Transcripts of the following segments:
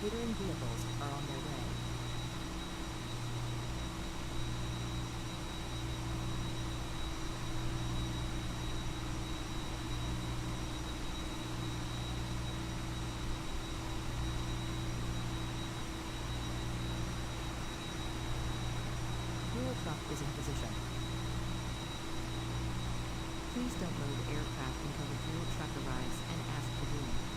catering vehicles are on their way. Fuel truck is in position. Please don't load aircraft until the fuel truck arrives and ask for room.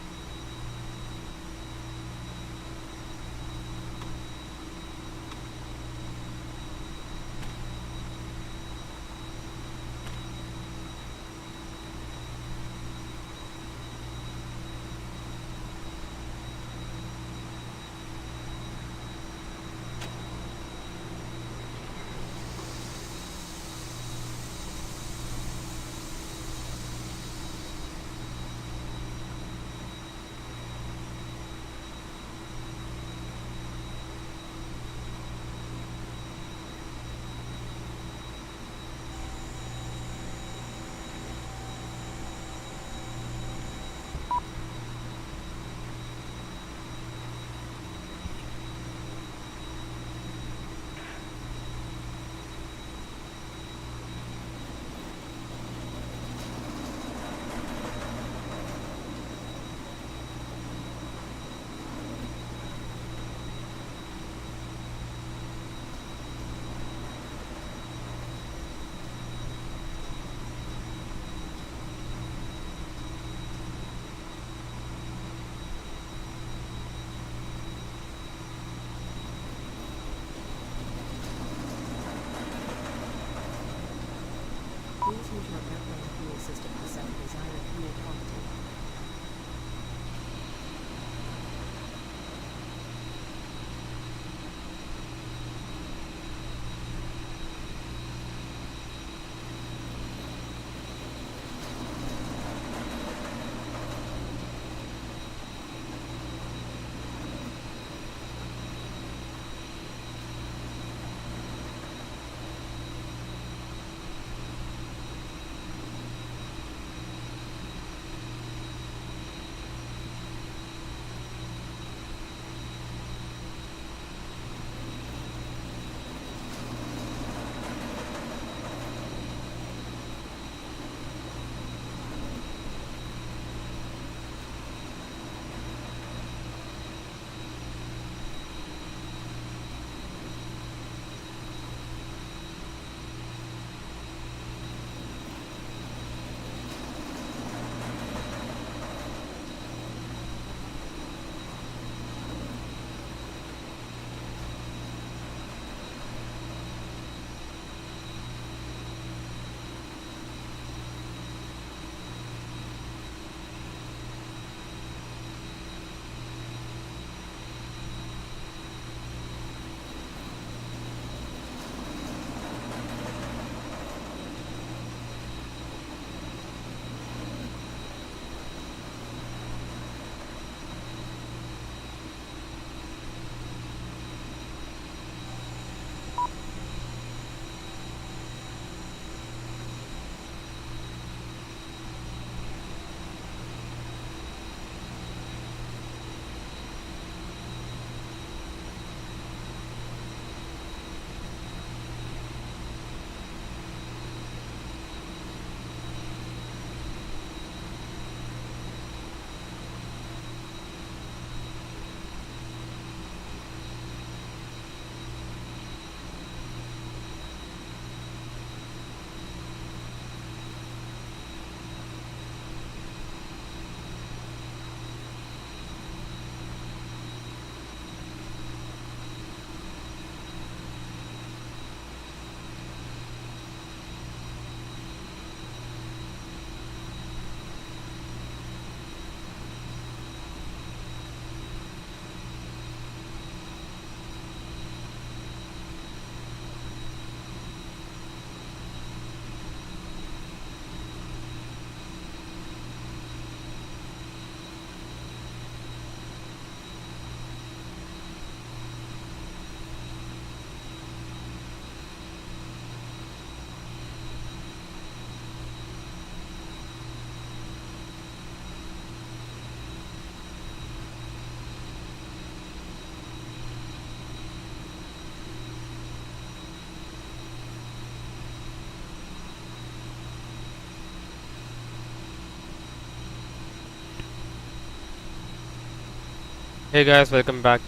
Hey guys, welcome back.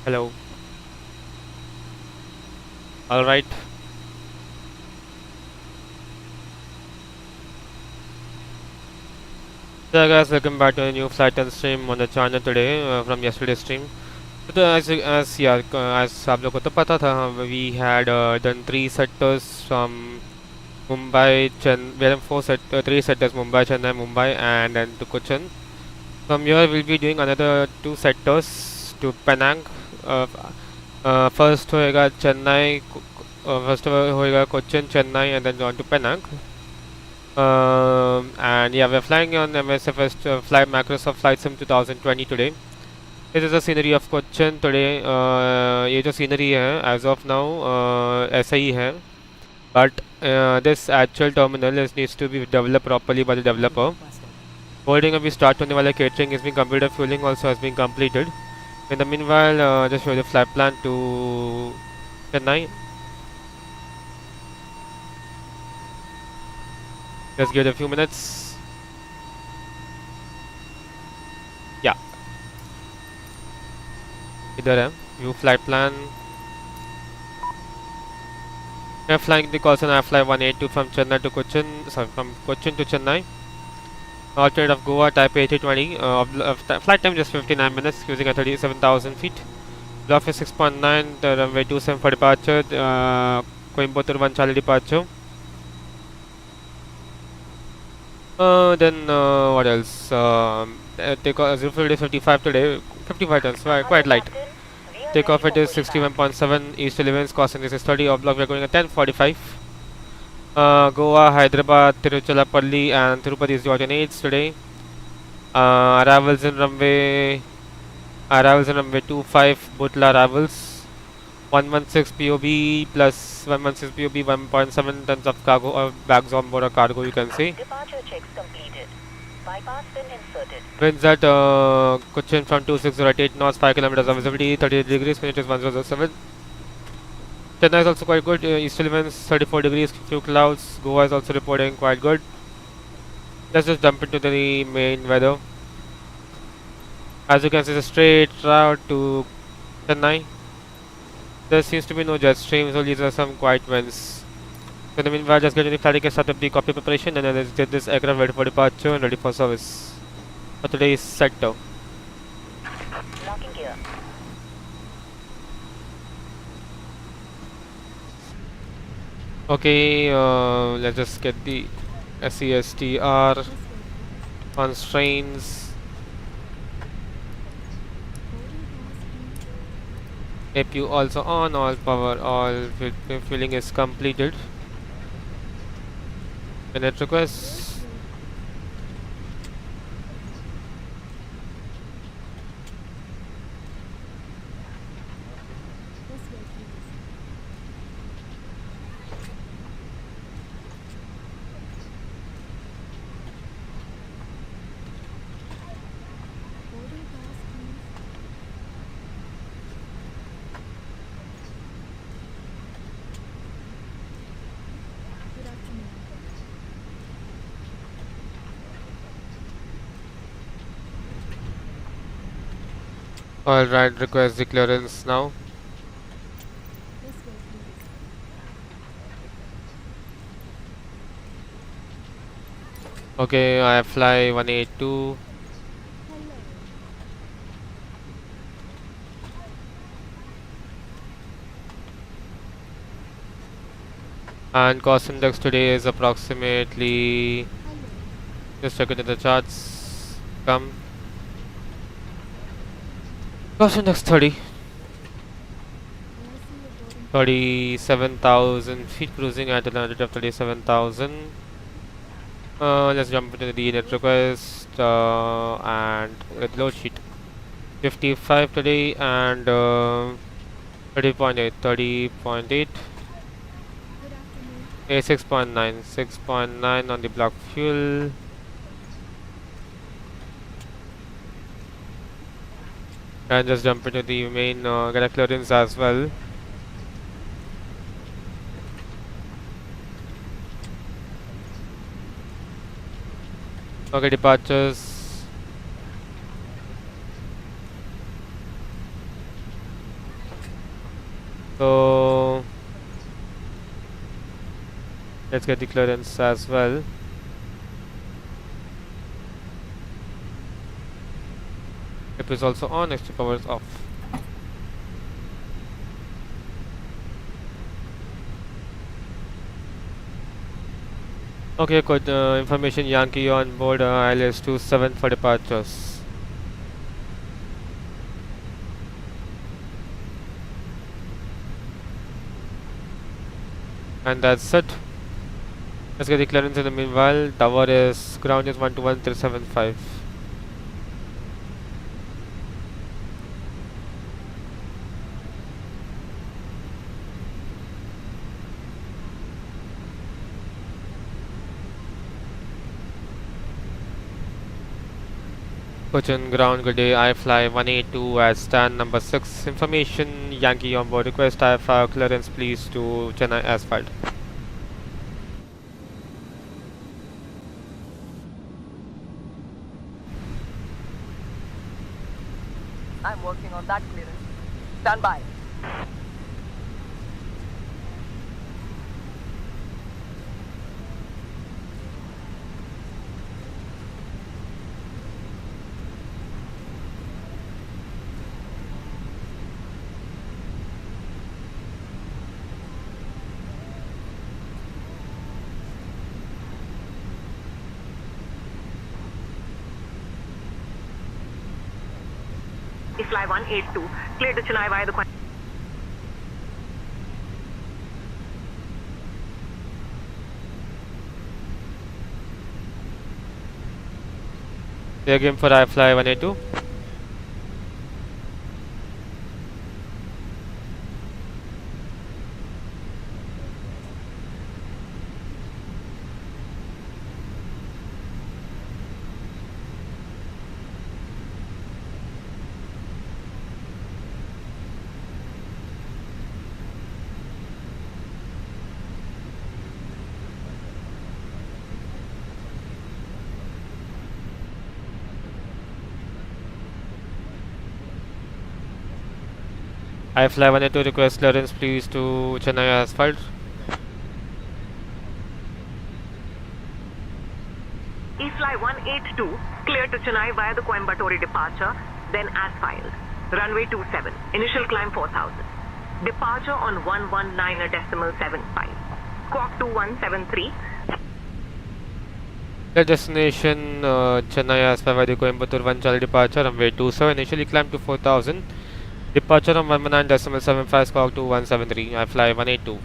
Hello. Alright. So guys, welcome back to a new flight and stream on the channel today from yesterday's stream. So as आप लोगों को तो पता था we had done 3 sectors from Mumbai, we had three sectors Mumbai, Chennai, Mumbai, and then to Cochin. From here we'll be doing another 2 sectors to Penang. Uh, first होएगा Chennai, first होएगा Cochin, Chennai, and then on to Penang. And yeah, we're flying on MSFS Microsoft Flight Sim 2020 today. This is the scenery of Cochin today. ये जो scenery है as of now ऐसा ही है, but this actual terminal needs to be developed properly by the developer. Boarding अभी start होने वाला, catering is being completed, fueling also has been completed. In the meanwhile, just show the flight plan to Chennai. Just give it a few minutes. Yeah, इधर है view flight plan. We're flying the Colson Fly 182 from Chennai to Cochin, sorry, from Cochin to Chennai. Alternate of Goa type A320. Flight time just 59 minutes, cruising at 37,000 feet. Bluff is 6.9, the runway 27 for departure, Coimbatore 1 Charlie departure. Then what else? Takeoff 0 55 today, 55 tons, quite light. Takeoff it is 61.7, East 11, costing is 30, off block we are going at 10:45. Goa, Hyderabad, Tiruchirappalli and Tirupati is the alternates today. Arrivals in runway 25, Butla arrivals. 116 POB plus 116 POB, 1.7 tons of cargo or bags on board or cargo, you can see. Departure checks completed. Bypass pin inserted. Winds at Cochin from 2608 knots, 5 kilometers of visibility, 38 degrees, minute is 1007. Chennai is also quite good, east winds 34 degrees, few clouds. Goa is also reporting quite good. Let's just jump into the main weather. As you can see, it's a straight route to Chennai. There seems to be no jet streams, only there are some quiet winds. So in the meanwhile, just get the flight ticket, start up the copy preparation, and then let's get this aircraft ready for departure and ready for service for today's sector. Locking gear. Okay, let's just get the SESTR constraints. APU also on, all power, all filling is completed. Minute request. Alright, request the clearance now. Okay, I fly 182. And cost index today is approximately, just check it in the charts, come, cost index 37,000 feet, cruising at an altitude of 37,000. Let's jump into the net request and load sheet. 55 today and 30.8 a 6.9 on the block fuel. And just jump into the main get a clearance as well. Okay, departures. So let's get the clearance as well. It is also on, extra power is off. Okay, good information. Yankee on board ILS-27 for departures. And that's it. Let's get the clearance in the meanwhile. Tower is ground is 121.375. Cochin ground, good day. I fly 182 at stand number 6. Information Yankee on board. Request IFR clearance please to Chennai asphalt. I'm working on that clearance. Stand by. Fly 182, clear to Chennai via the Clear game for I fly 182. I fly 182, request clearance please to Chennai asphalt. Fly 182, clear to Chennai via the Coimbatore departure, then as filed. Runway 27, initial climb 4000. Departure on 119.75. Squawk 2173. The destination Chennai asphalt via the Coimbatore 1 Charlie departure, runway 27, initially climb to 4000. Departure on 119.75, squawk 2173. I fly 182. IC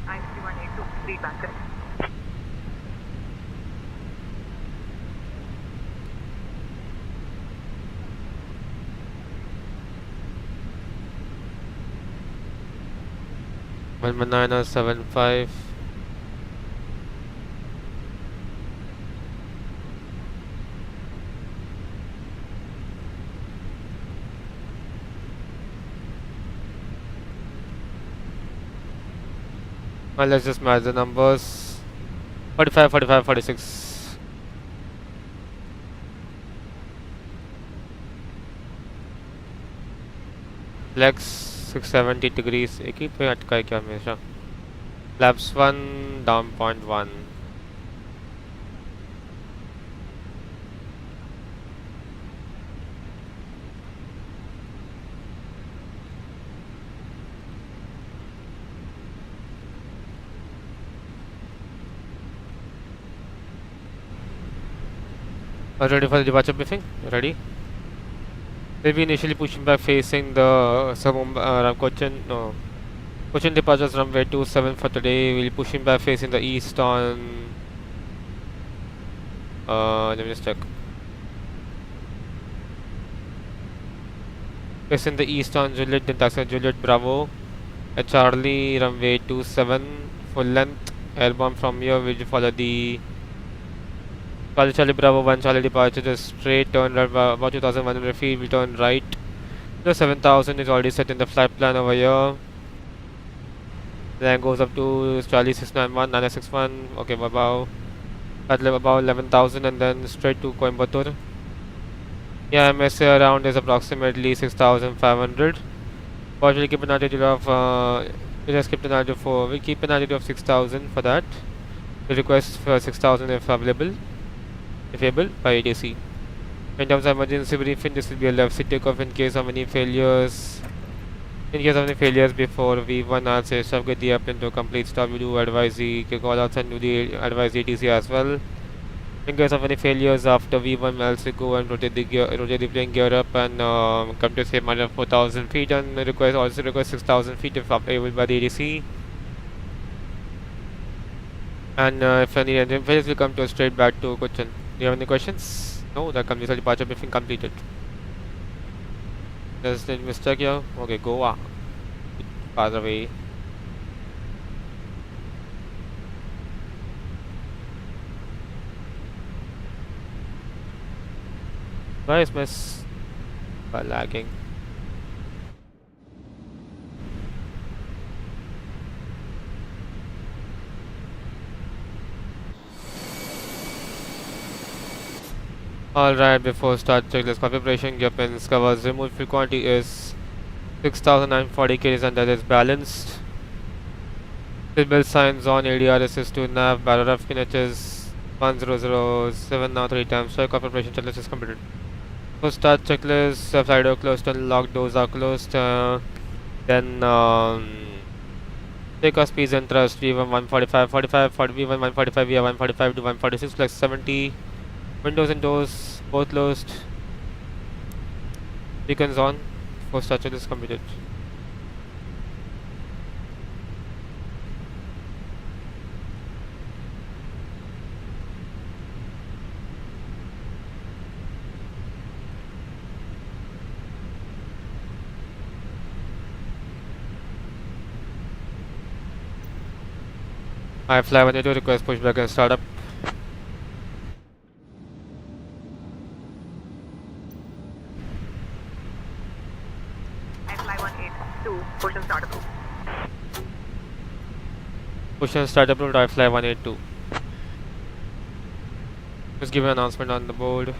182, read back correct. One 975. Let's just match the numbers. 45, 45, 46. Flex 670 degrees. एक ही पे अटका है क्या हमेशा? Flaps 1 down 0.1. Ready for the departure briefing? Ready? We'll be initially pushing back facing the Cochin departures runway 27 for today. We'll be pushing back facing the east on. Let me just check. Facing the east on Juliet, then taxi Juliet Bravo. At Charlie runway 27 full length. Airborne from here. We'll follow the Charlie Bravo 1 Charlie departure, just straight turn about 2100 feet, we turn right. The 7000 is already set in the flight plan over here. then goes up to Charlie 691, 961, okay, above at about 11,000, and then straight to Coimbatore. Yeah, MSA around is approximately 6,500. But we'll keep an altitude of we keep an altitude of 6,000 for that. We request for 6,000 if available, if able, by ATC. In terms of emergency briefing, this will be a left seat takeoff in case of any failures. In case of any failures before V1, I'll say get the airplane to a complete stop. You do advise the call outs and do the advise the ATC as well. In case of any failures after V1, we'll also go and rotate the plane gear up and come to safe margin of 4,000 feet, and also request 6,000 feet if able by the ATC. And if any engine fails, we'll come to straight back to Cochin. Do you have any questions? No, that completes the departure briefing completed. There's the mistake here. Okay, Goa. Far away. Why is miss lagging? Alright, before start checklist configuration, gear pins covers removed fuel quantity is 6,940 kgs and that is balanced. Seatbelt signs on, ADR assist to nav, barrel of PNHs 1007 now 3 times. Check configuration checklist is completed. For start checklist, flight door closed and locked doors are closed. Then take off speeds and thrust V1 145, 45, 40, V1 145, via 145 to 146 plus 70. Windows and doors both closed. Beacons on. For start checklist completed. I fly 182 request pushback and startup. I fly 182, push and start approved. Push and start approved, I fly 182. Just give an announcement on the board.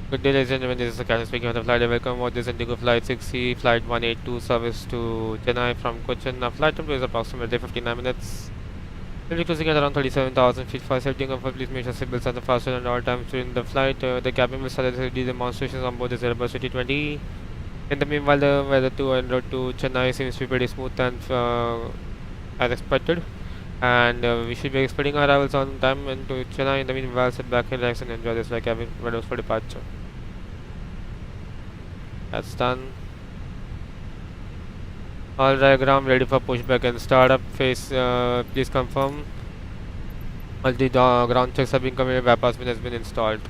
Good day, ladies and gentlemen, this is the captain speaking on the flight. Welcome aboard this Indigo Flight 6C Flight 182 service to Chennai from Cochin. Our flight time is approximately 59 minutes. We'll be closing at around 37,000 feet. For safety and comfort, please make sure seatbelts are fastened at all times during the flight. The cabin will start the demonstrations on board this Airbus A320. In the meanwhile, the weather to en route to Chennai seems to be pretty smooth and as expected. And we should be expecting our arrivals on time into Chennai. In the meanwhile, sit back, relax, and enjoy this flight cabin windows for departure. That's done. All diagram ready for pushback and startup phase. Please confirm. All the ground checks have been completed. Bypass pin has been installed.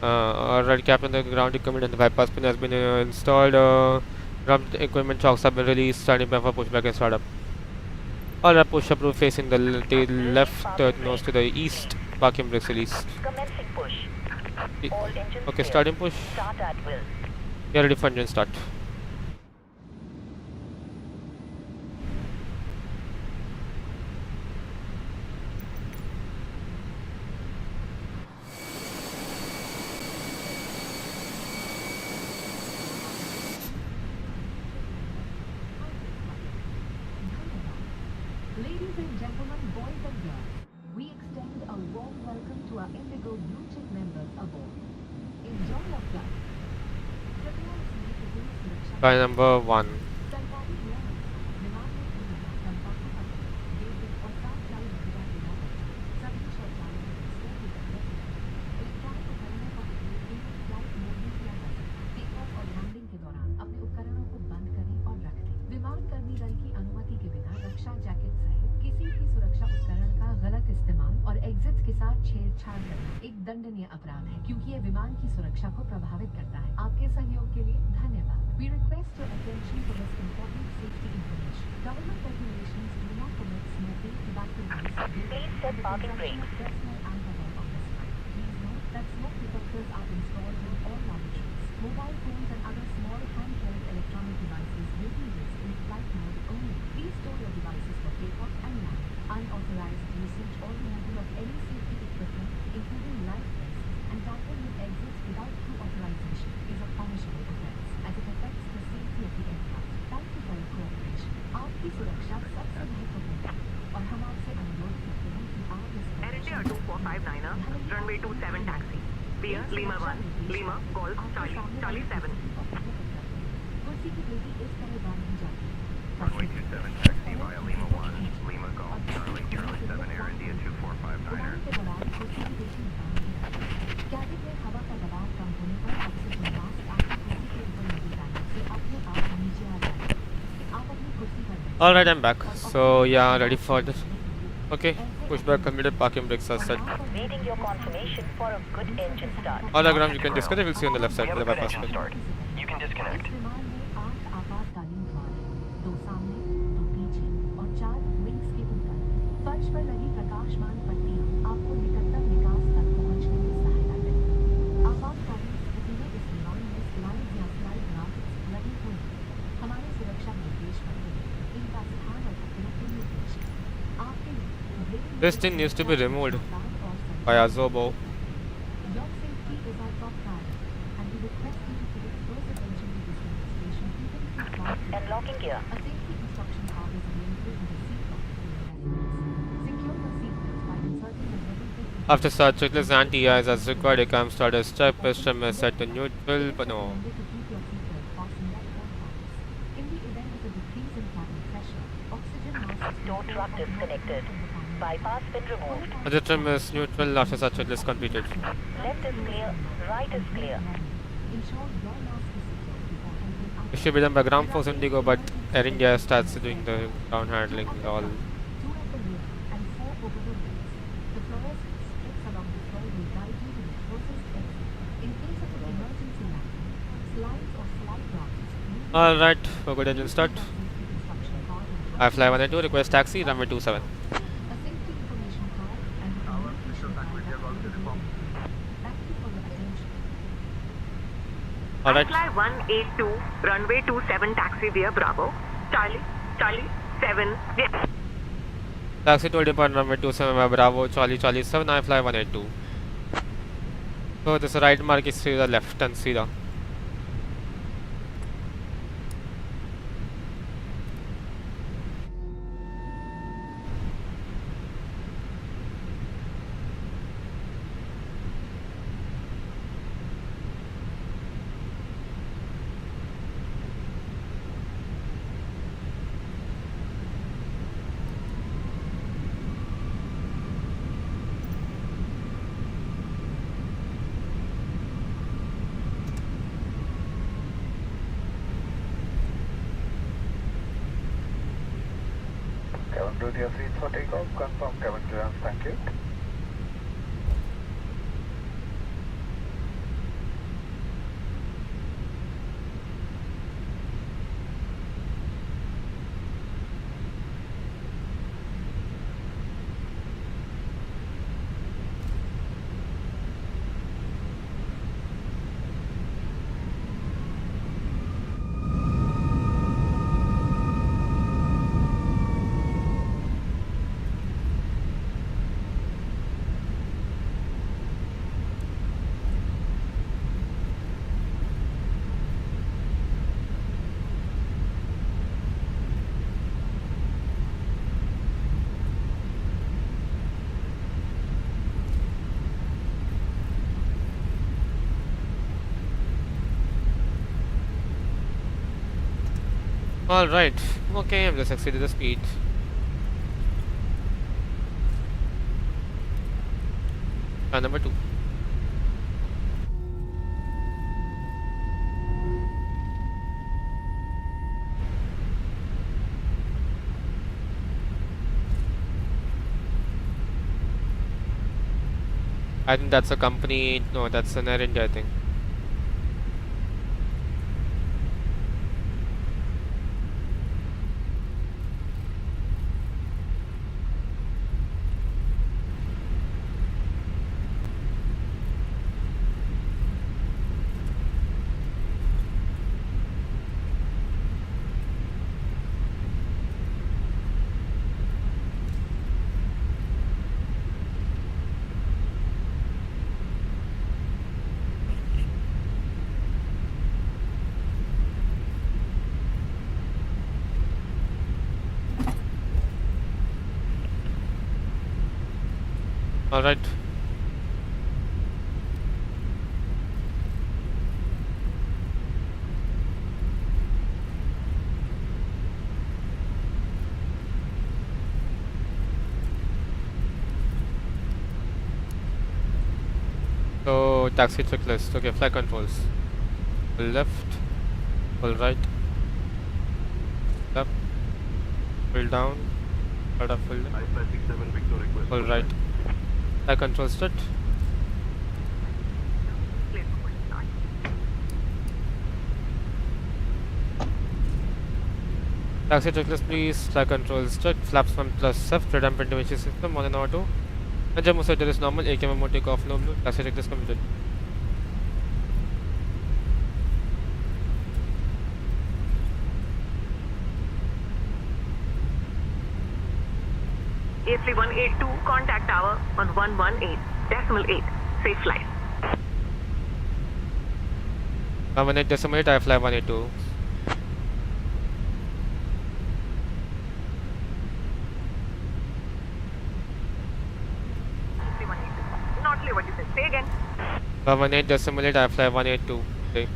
Alright, Captain, the ground equipment and the bypass pin has been installed. Ground equipment chocks have been released. Standing by for pushback and startup. Alright, push up roof facing the left nose to the east. Parking brakes released. Commencing push. All engines Okay, clear. starting push. Start at will. We are ready for engine start. Ladies and gentlemen, boys and girls, we extend a warm welcome to our Indigo Blue Chip members aboard. Enjoy your flight. कृपया इसमें किसी सुरक्षा By number 1. सरकारी नियमों विमान में उड़ना तंबाकू गेट और साफ चालू रखना देना सभी शौचालयों में स्टोर की जरूरत है। इलेक्ट्रॉनिक उपकरणों का उपयोग इन फ्लाइट मोड में किया जा सकता है। टेक ऑफ और लैंडिंग के दौरान अपने उपकरणों को बंद करें और रख दें। विमान कर्मी दल की अनुमति के बिना रक्षा जैकेट सहित किसी भी सुरक्षा उपकरण का गलत इस्तेमाल और एग्जिट्स के साथ छेड़छाड़ करना एक दंडनीय अपराध है, क्योंकि ये विमान की सुरक्षा को प्रभावित करता है। आपके सहयोग के लिए धन्यवाद। We request your attention for this important safety information. Government regulations do not permit smoking, tobacco use, Please set parking brakes. personal alcohol on this flight. Please note that smoke detectors are installed in all lavatories. Mobile phones and other small handheld electronic devices will be runway 27 taxi. Via Lima 1, Lima, Golf, Charlie, Charlie 7. कुर्सी की पेटी इस तरह बांधी जाती है। Runway 27 taxi via Lima 1, Lima Golf, Charlie, Charlie 7, Air India 2459er. उड़ान के दौरान कुर्सी की पेटी बांधी जाती है। कैबिन में हवा का दबाव कम होने पर ऑक्सीजन मास्क आपकी कुर्सी के ऊपर लगे जाने से अपने आप नीचे आ जाएगा। आप अपनी कुर्सी पर बैठें। Alright, I'm back. So yeah, ready for this. Okay, pushback completed, parking brakes are set. Waiting your confirmation for a good engine start. Hologram, you can disconnect. We'll see you on the left side We of have the a good bypass. engine start. You can disconnect. इस विमान में 8 आपातकालीन द्वार हैं, 2 सामने, 2 पीछे और 4 wings के ऊपर। फर्श पर लगी प्रकाशमान पट्टियां आपको निकटतम निकास तक पहुंचने में सहायता करेंगी। आपातकालीन स्थिति में इस विमान में स्लाइड या स्लाइड ग्राफिक्स लगे हुए हैं। हमारे सुरक्षा निर्देश पत्र में इनका स्थान और उपयोग के निर्देश हैं। आपके लिए This thing needs to be removed by Azobo. Your safety is our top priority, and we request you to pay close attention to this demonstration even if you fly. Unlocking gear. A safety instruction card is available in the seat pocket for your reference. Secure your seatbelt by inserting the metal pin into After start checklist anti-eyes as required, a cam started step system is set to neutral, but no. to keep your seatbelt fastened at all times. In the event of a decrease in cabin pressure, oxygen masks Door truck disconnected. Bypass pin removed. The trim is neutral after such checklist completed. Left is clear. Right is clear. ensure your mask is secure before entering out. It should be done by Ground Force Indigo, but Air India starts doing the ground handling and all. 2 at the rear and 4 over the wings. The fluorescent strips along the floor will guide you to the closest exit. In case of an emergency landing, slides or slide rockets. Alright, for good engine start. Instruction card and I fly 182, request taxi, runway 27. a safety information card and the communication card are available. Thank you for your attention. Alright, Fly 182, runway 27 taxi via Bravo, Charlie, Charlie 7. Yeah. taxi to depart runway 27 by Bravo, Charlie, Charlie 7, I fly 182. So this right mark is to the left and see the. Cabin crew, your seats for takeoff. Confirm cabin clearance. Thank you. Alright, okay, I've just exceeded the speed. Number 2. I think that's a company, no, that's an Air India, I think. Alright. now taxi checklist. Okay, flight controls. Full left, full right, up, full down, full up, full left, full right. Flight controls set. Clear for quick start. Taxi checklist please. Flight controls check. Flaps 1 plus F. Radar ventilation system 1 and auto. Engine motor is normal. AKM mode take off no blue. Taxi checklist completed. A318 contact tower on 118.8. Safe flight. 118.8 I fly 182. A318. Not clear what you said. Say again. 118.8 I fly 182. Okay.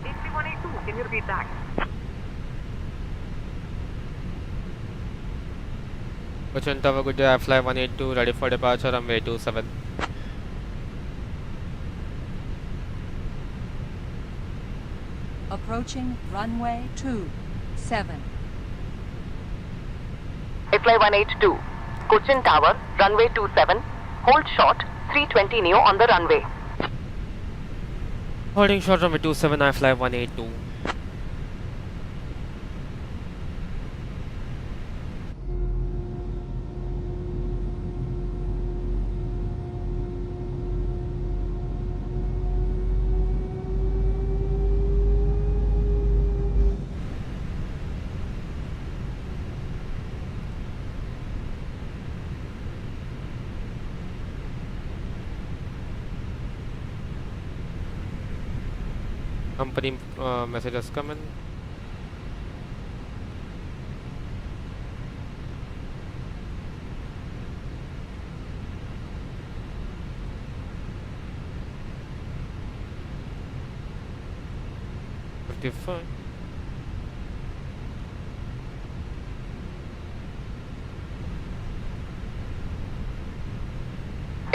A318. Can you repeat that? Cochin Tower, good day. I fly 182. Ready for departure. Runway 27. Approaching runway 27. Fly 182. Cochin Tower, runway 27. Hold short, 320 neo on the runway. Holding short runway 27. I fly 182. Company messages come in. Fine.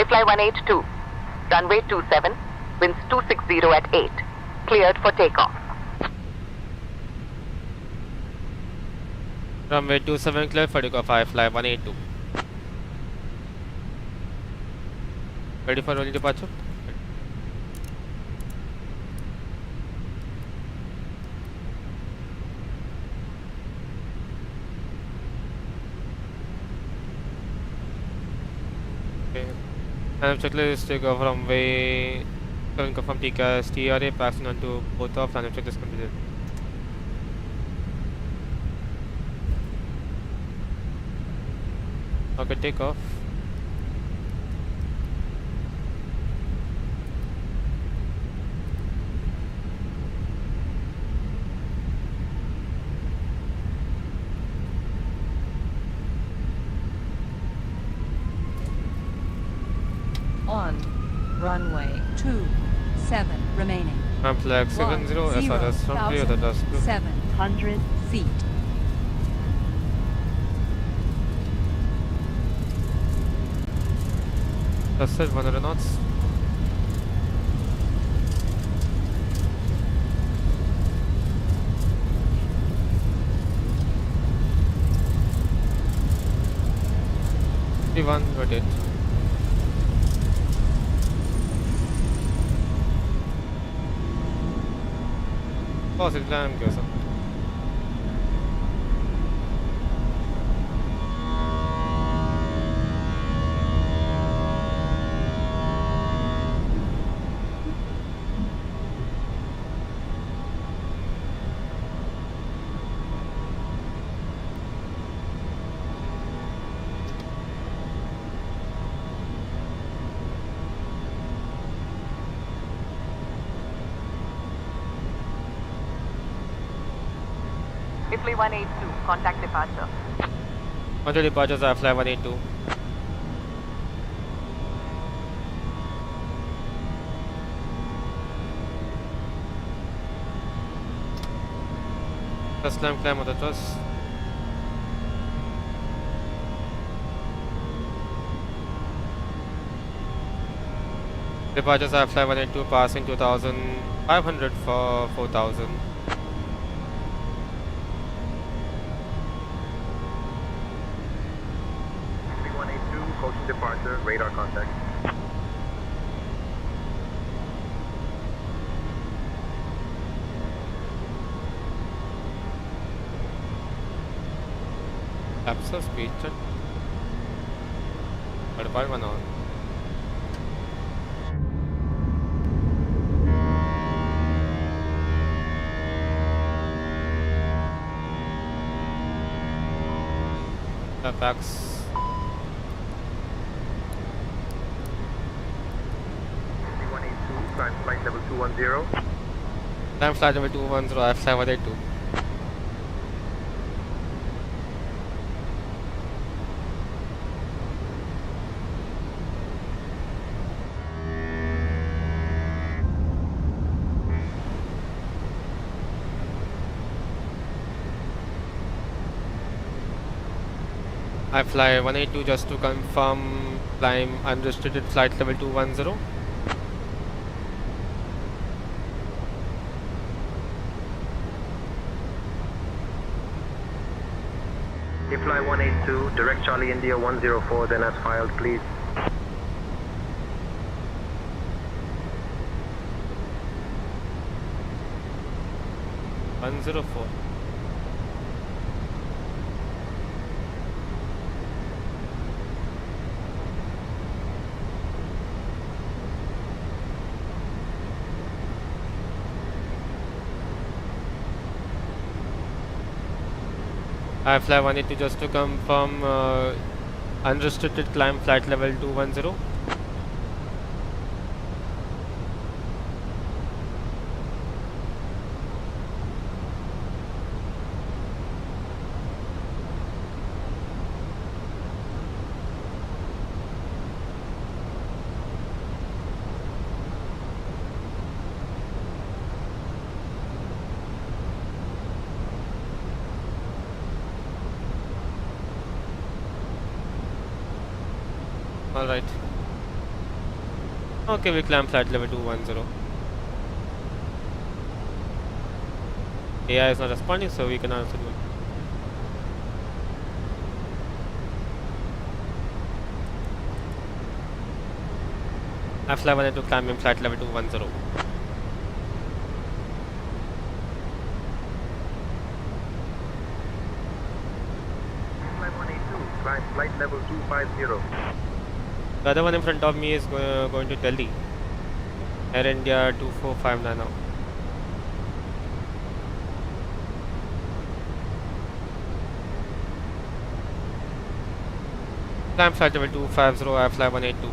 Fly 182. Runway 27. Winds 260 at 8. Cleared for takeoff. Runway 27 clear for takeoff. I fly 182. Ready for rolling departure? Okay. And checklist take off from way. Confirm TCAS, TRA, passing on to both of and check this completed. Okay, take off. On runway 27 remaining. I'm flag 70 SRS from Toyota Dust Blue. 700 feet. That's it, 100 knots. One rotate. Positive climb goes up. Fly 182. Contact departure. On to departures, I fly 182. First climb होता था. Departures are fly 182 passing 2500 for 4000. Coaching departure, radar contact. Absolute speed check. But by 1 hour. Facts. 182, climb flight level 210. Climb flight level 210, I fly 182. I fly 182 just to confirm climb unrestricted flight level 210. Fly 182, direct Charlie India 104, then as filed, please. $104. I fly 182 just to confirm unrestricted climb flight level 210. Alright. Okay, we climb flight level 210. AI is not responding, so we can answer it. I fly 182 climbing flight level 210. Fly 182, climb flight level 250. The other one in front of me is going to Delhi. Air India 2459 now. Climb flight level 250, I fly 182.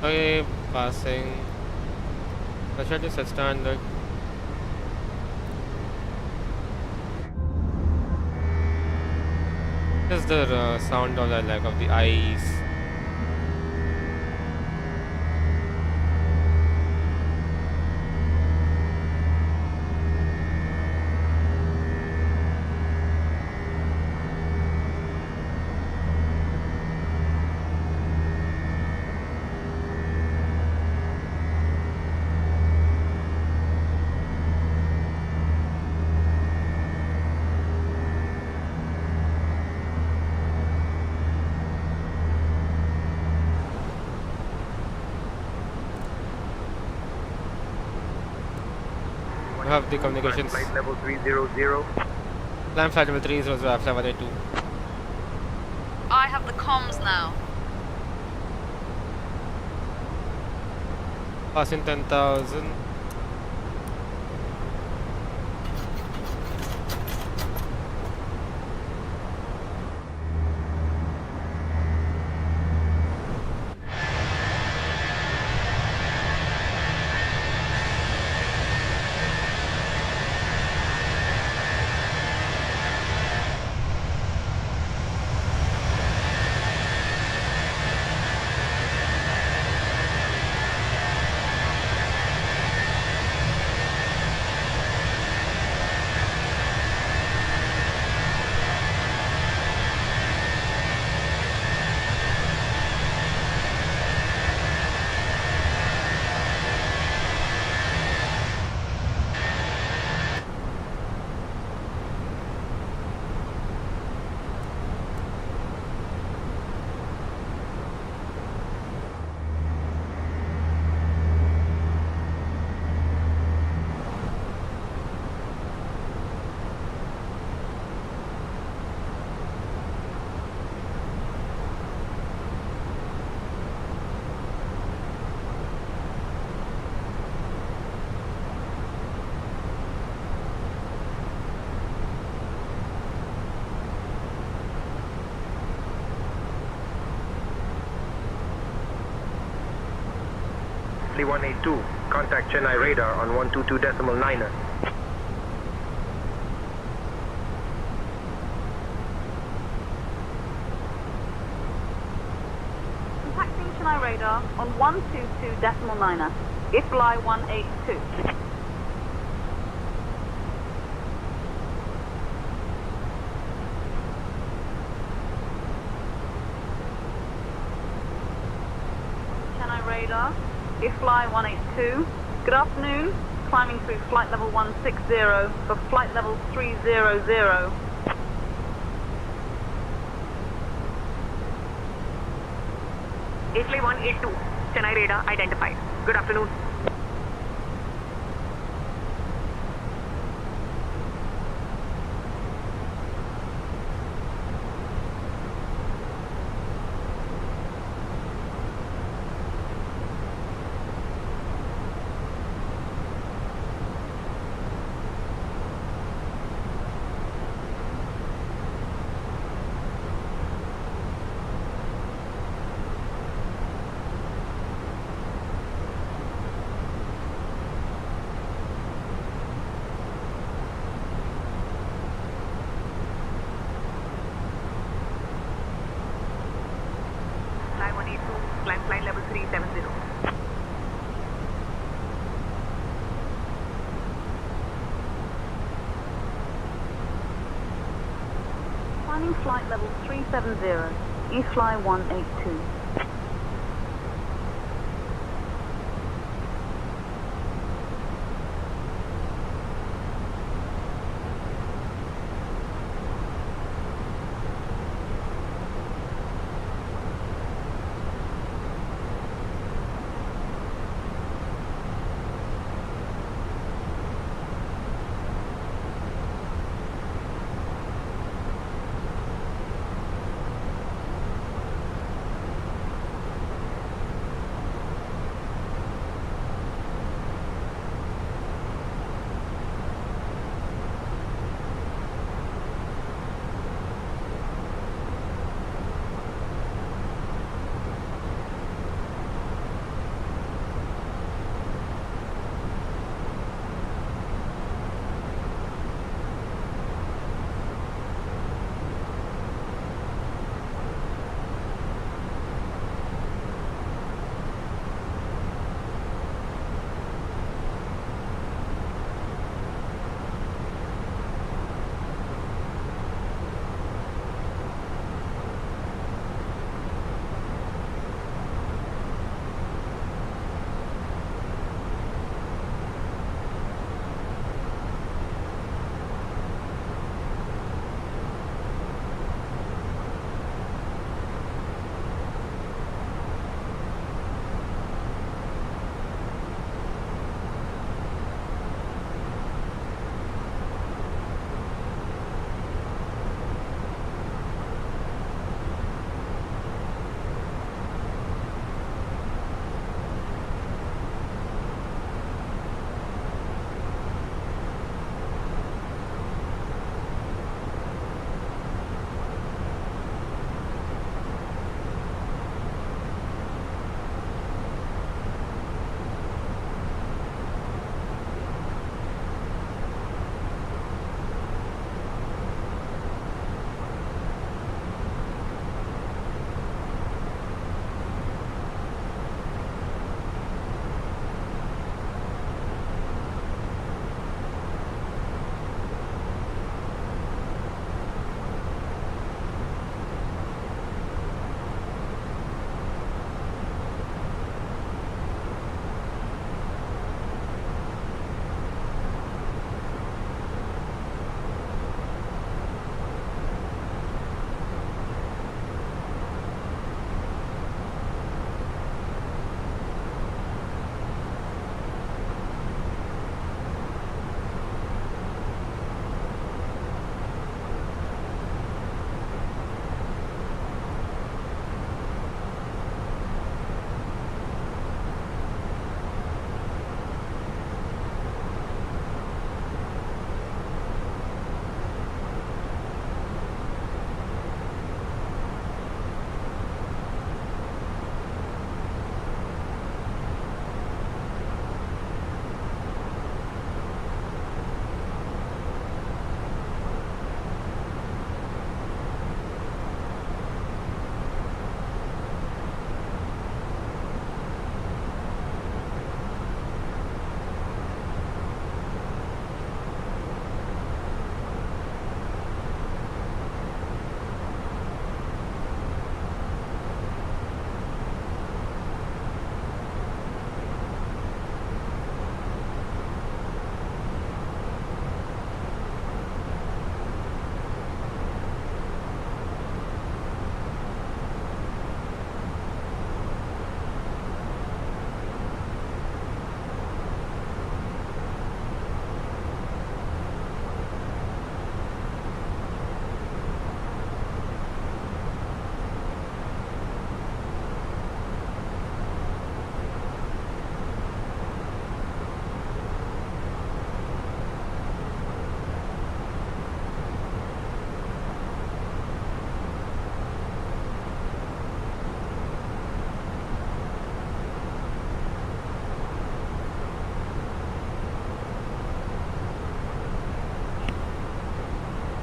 Okay, passing. The shot is standard. This is the sound of the like of the ice. You have the communications. Flight level 300. Climb flight level 300, flight 182. I have the comms now. Passing 10,000. Fly 182, contact Chennai radar on 122.9er. Contacting Chennai radar on 122.9er. Fly 182. Chennai radar. Fly 182. Good afternoon. Climbing through flight level 160 for flight level 300. Fly 182, Chennai radar identified. Good afternoon. Fly 182, climb flight level 370. Climbing flight level 370. Fly 182.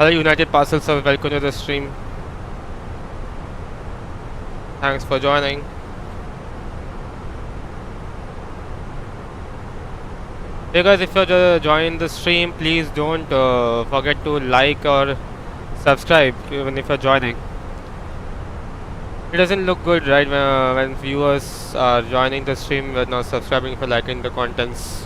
Hello United Parcel Service, welcome to the stream. Thanks for joining. Hey guys, if you're joining the stream, please don't forget to like or subscribe even if you're joining. It doesn't look good, right, when viewers are joining the stream but not subscribing for liking the contents.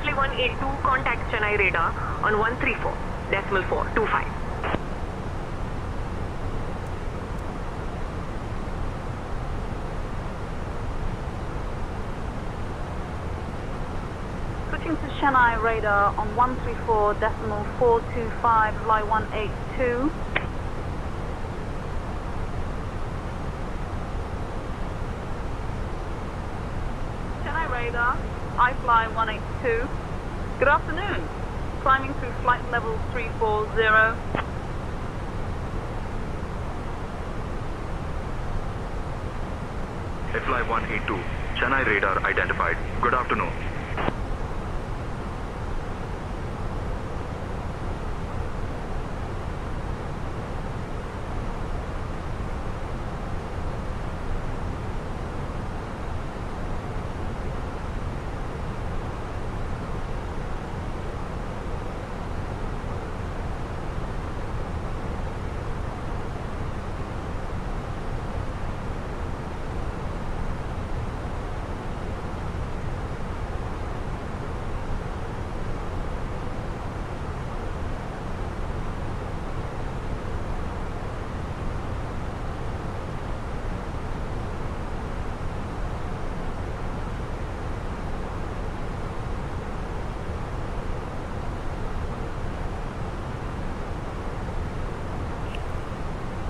Fly 182, contact Chennai radar on 134.425. Chennai radar on 134.425, fly 182. Chennai radar, I fly 182. Good afternoon. Climbing through flight level 340. Fly 182, Chennai radar identified. Good afternoon.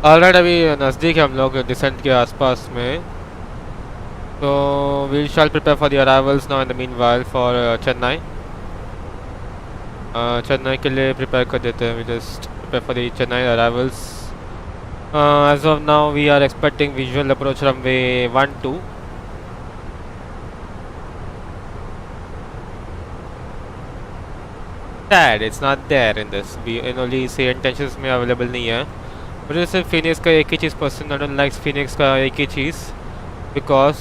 Alright, अभी नज़दीक है हम लोग decent के आसपास में, तो we shall prepare for the arrivals now in the meanwhile for Chennai. Chennai के लिए प्रिपेयर कर देते हैं, we just prepare for the Chennai arrivals. As of now we are expecting visual approach runway 12। Sad, it's not there in this. We only SayIntentions में available नहीं है। मुझे सिर्फ फिनिक्स का एक ही चीज़ पसंद, आई डोंट लाइक फिनिक्स का एक ही चीज़, because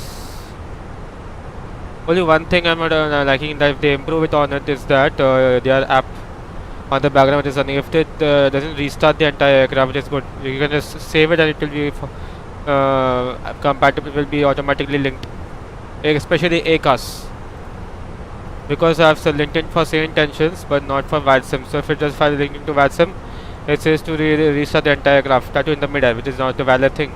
only one thing I'm not liking that if they improve it on it is that their app on the background is running. If it doesn't restart the entire aircraft, it is good. You can just save it and it will be compatible, will be automatically linked, especially Acars, because I have linked it for SayIntentions but not for VATSIM. So if it does file linking to VATSIM, it says to restart the entire craft, that in the middle, which is not a valid thing.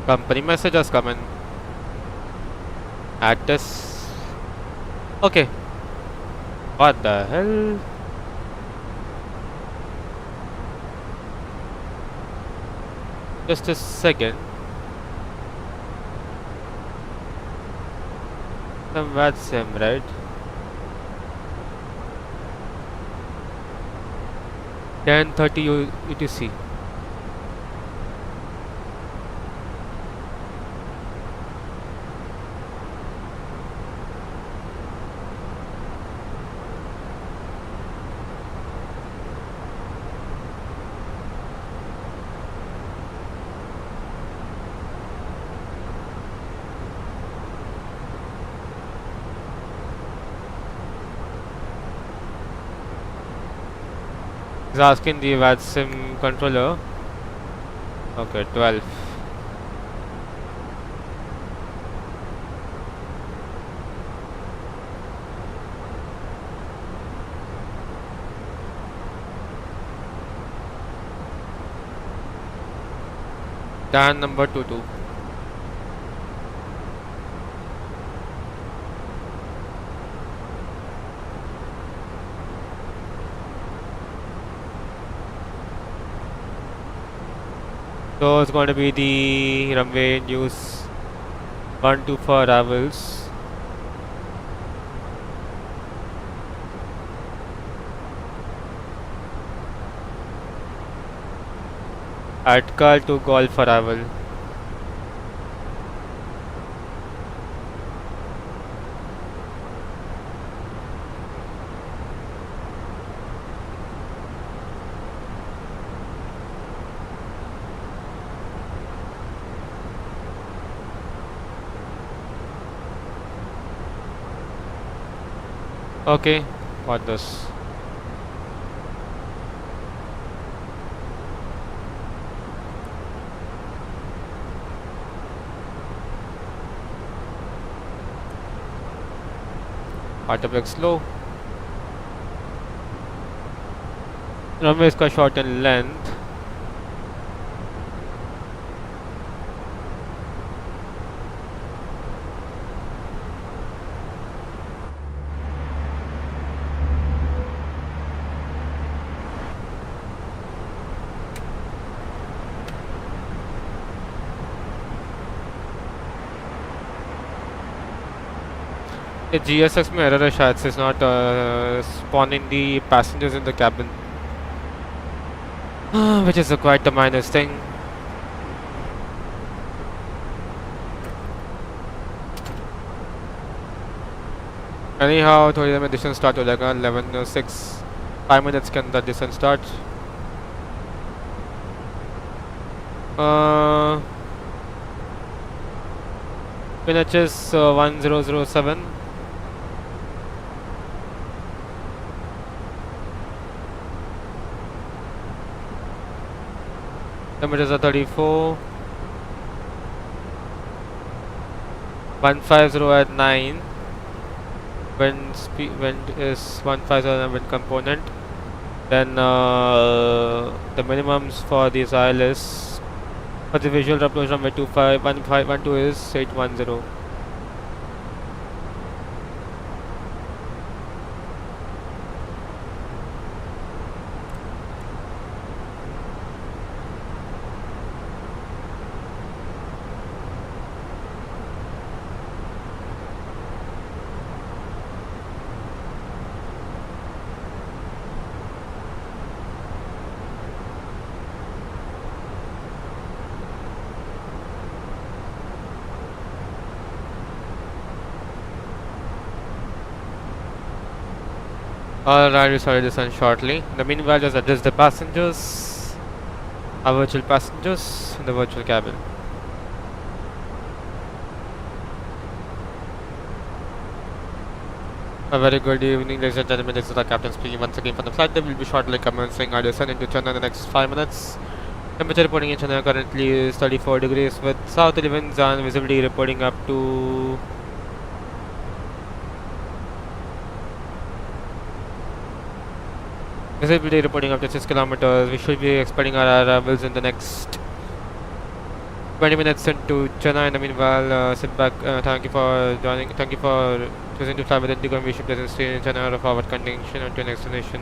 Company message has come in. Addons. Okay. What the hell? Just a second. Some VATSIM, right? 10:30 UTC. He's asking the VATSIM controller. Okay, 12. Dan number 22. So it's going to be the runway news 12 for arrivals. Acars to golf arrival. Okay, what this? Auto brake slow. Runway is quite short in length. The GSX में error है शायद से, is not spawning the passengers in the cabin, which is quite a minus thing. Anyhow, थोड़ी देर में descent start हो जाएगा. 11:06, 5 minutes के अंदर descent start. Finishes 1007. Temperatures are 34. 150 at 9. Wind is 150 wind component. Then the minimums for this IL is, for the visual approach runway 1512 is 810. Alright, we started descent shortly. In the meanwhile, just address the passengers, our virtual passengers in the virtual cabin. A very good evening, ladies and gentlemen. This is the captain speaking once again from the flight. They will be shortly commencing our descent into Chennai in the next 5 minutes. Temperature reporting in Chennai currently is 34 degrees with southerly winds and visibility reporting up to visibility reporting up to 6 kilometers. We should be expecting our arrivals in the next 20 minutes into Chennai. In the meanwhile, sit back. Thank you for joining. Thank you for choosing to fly with Indigo. We should pleasant stay in Chennai or forward connection onto an destination.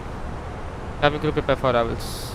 Cabin crew prepare for arrivals.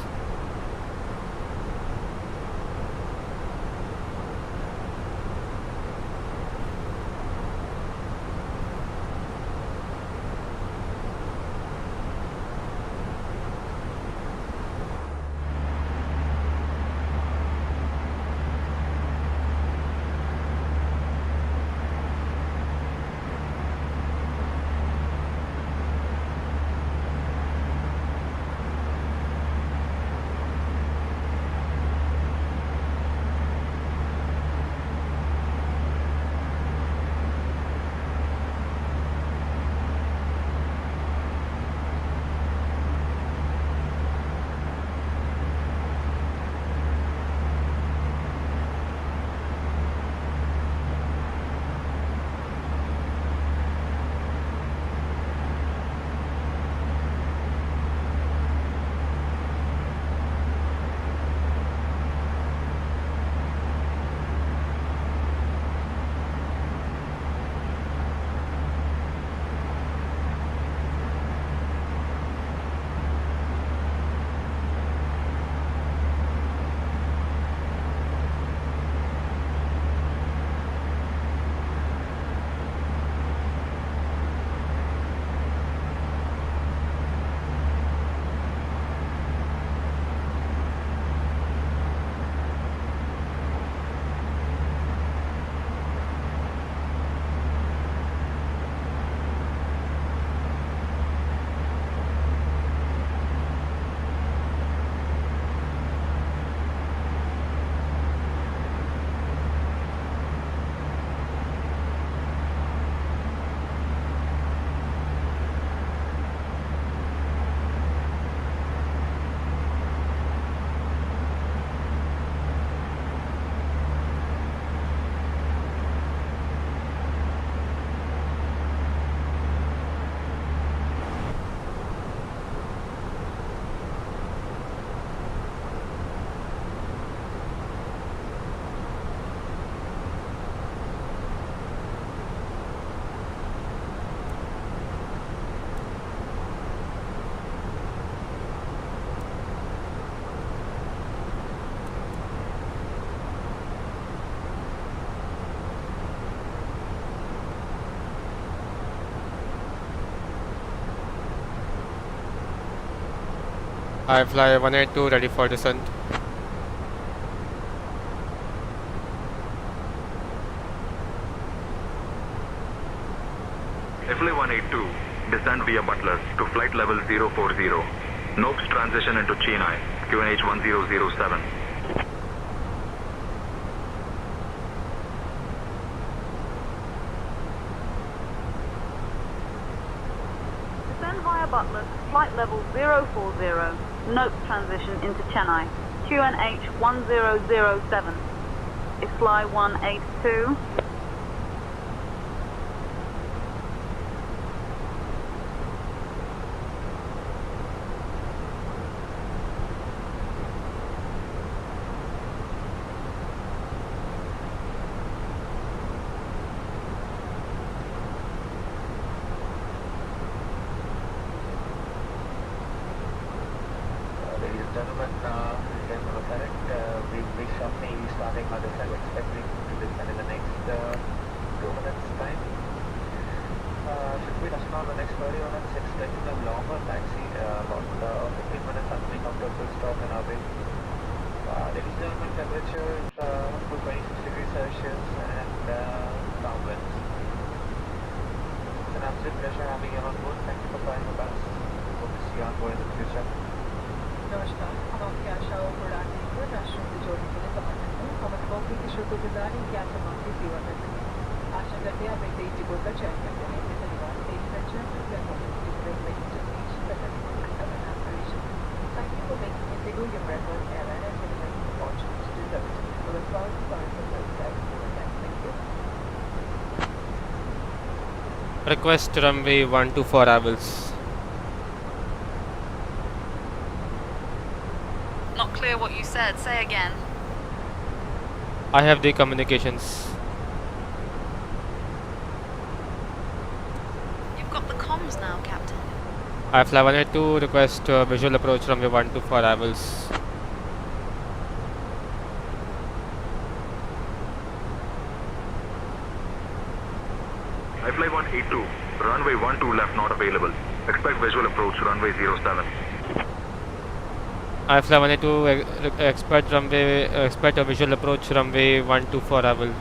I fly 182 ready for descent. FLA 182, descend via Butler to flight level 040. Nopes transition into Chennai, QNH 1007. Descend via Butler to flight level 040. Note transition into Chennai. QNH 1007. Is fly 182. Ladies and gentlemen, again on the planet, we'll be shortly starting our descent, expecting to descend in the next 2 minutes time. Should we touch on the next 30 minutes, expecting a longer taxi, about 15 minutes and coming up to a full stop in our way. Ladies and gentlemen, temperature up to 26 degrees Celsius and downwinds. It's an absolute pleasure having you on board. Thank you for flying with us. Hope to see you on board in the future. नमस्कार, हम आपकी आशाओं को उड़ान देकर राष्ट्रों से जोड़ने के लिए समर्पित हैं। हम अनुभवी की शुक्रगुजार हैं कि आप हम आपकी सेवा करते हैं। आशा करते हैं आप एक इंडिगो का चयन करते हैं। इसके धन्यवाद। SayIntentions.AI Aviation. Thank you for making Indigo your preferred airline and delivering the opportunity to serve it. We look forward to flying with you guys again. Thank you. Request runway 124 Avils. Not clear what you said. Say again. I have the communications. You've got the comms now, Captain. I fly 182, request visual approach runway 124 Avils. I fly 182, runway 12 left not available. Expect visual approach runway 07. I fly 182, expect a visual approach runway 124 Avil.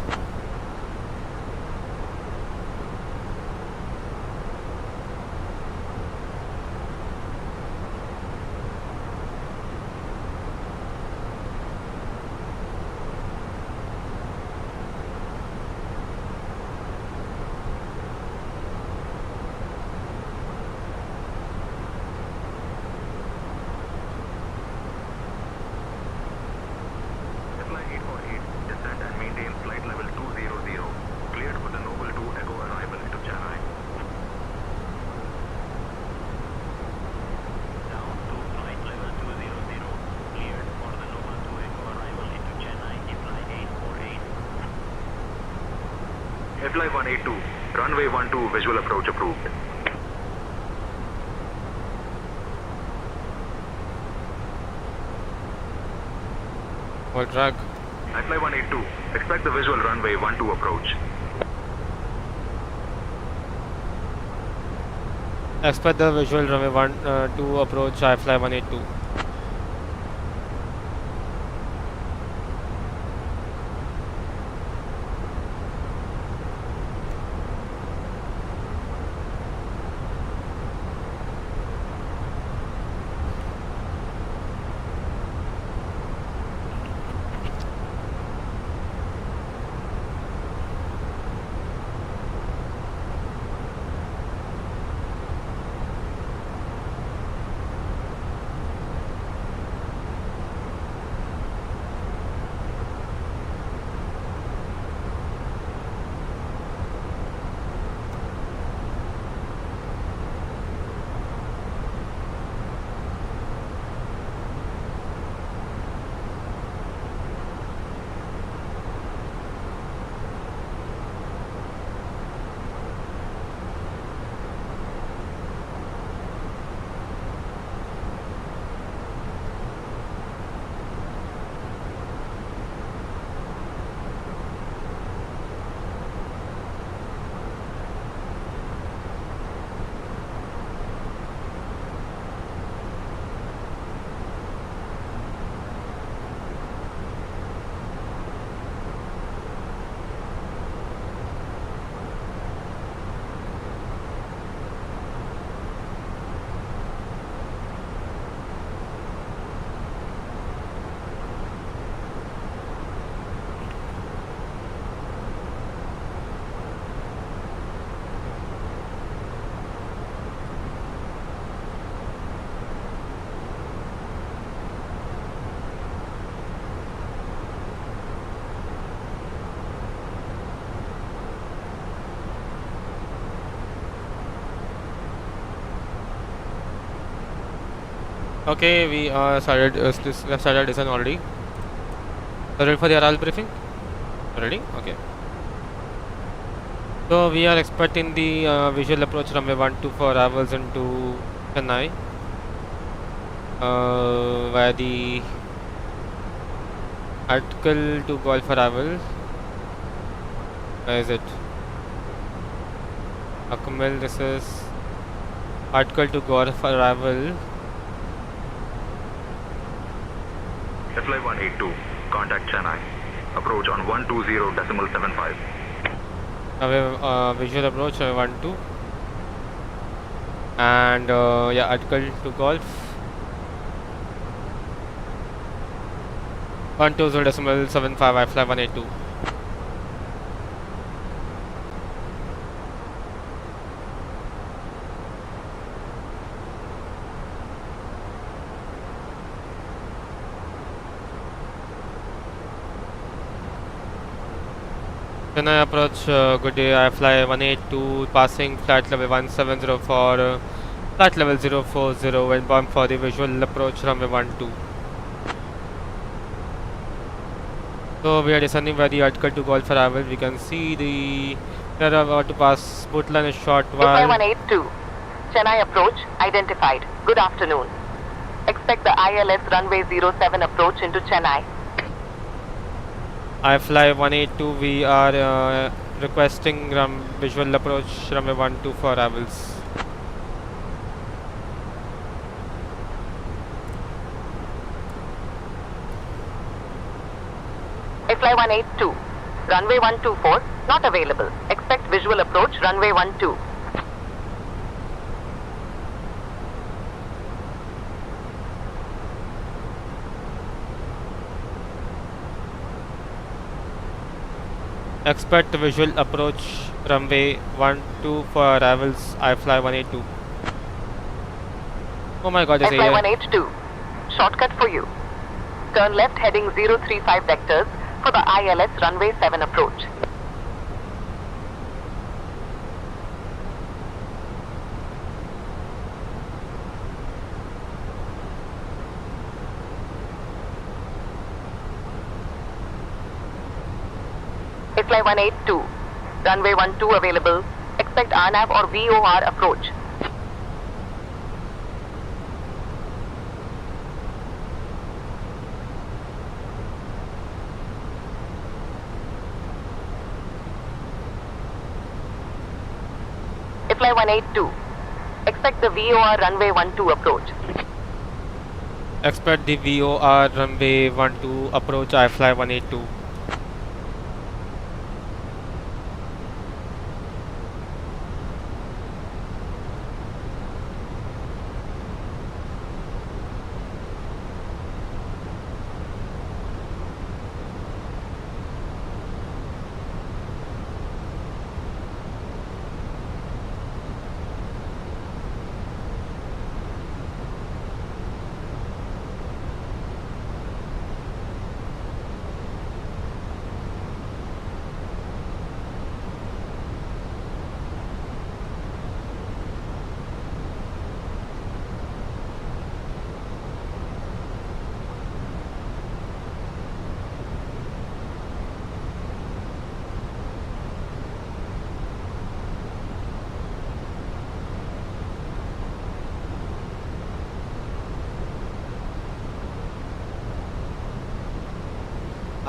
FLI 848, descend and maintain flight level 200. Cleared for the Noble 2 Echo arrival into Chennai. Down to flight level 200. Cleared for the Noble 2 Echo arrival into Chennai. FLI 848. FLI 182, runway 12 visual approach approved. Hold track. I fly 182, expect the visual runway 12 approach. Expect the visual runway 12 approach. I fly 182. Okay, we started design already. Ready for the arrival briefing? Ready? Okay. So we are expecting the visual approach runway 12 for arrivals into Chennai via the article to Golf arrival. Where is it? Akmal, this is article to Golf arrival. Flight 182, contact Chennai. Approach on 120.75. Visual approach 12 and yeah, article to Golf 120.75. I fly 182. Chennai approach, good day, I fly 182, passing flight level 170 for flight level 040 and bomb for the visual approach runway 12. So we are descending by the article to Golf arrival. We can see we are about to pass boot line a short while. 182, Chennai approach identified. Good afternoon. Expect the ILS runway 07 approach into Chennai. I fly 182. We are requesting visual approach runway 12 for arrivals. Fly 182, runway 124, not available. Expect visual approach runway 12. Expect visual approach runway 12 for arrivals. I fly 182. Oh my god, I fly 182. Shortcut for you. Turn left heading 035 vectors for the ILS runway 7 approach. Fly 182, runway 12 available. Expect RNAV or VOR approach. Fly 182, expect the VOR runway 12 approach. Expect the VOR runway 12 approach. I fly 182.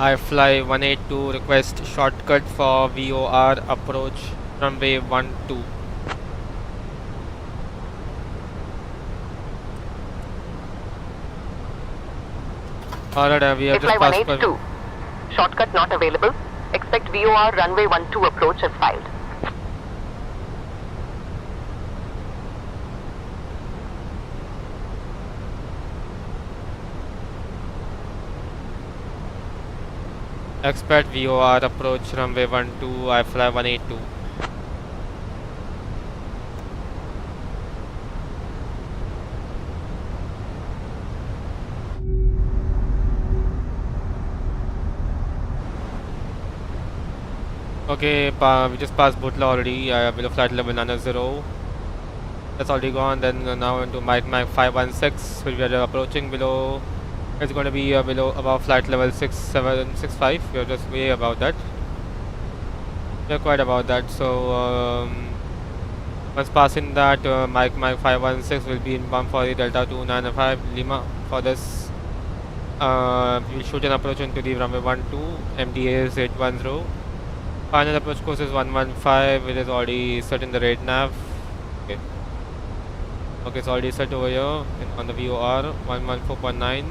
I fly 182, request shortcut for VOR approach runway 12. Alright, we have just fly passed 182. Shortcut not available. Expect VOR runway 12 approach as filed. Expect VOR approach runway 12. I fly 182. Okay, we just passed Butla already. Below flight level 90. That's already gone. Then now into Mike 516. We are approaching below. It's going to be below above flight level 6765. We are just way above that. We are quite about that. So once passing that, Mike 516 will be inbound for the Delta 295 Lima for this. We'll shoot an approach into the runway 12, MDA is 810. Final approach course is 115, it is already set in the rate nav. Okay. Okay, it's already set over here on the VOR 114.9.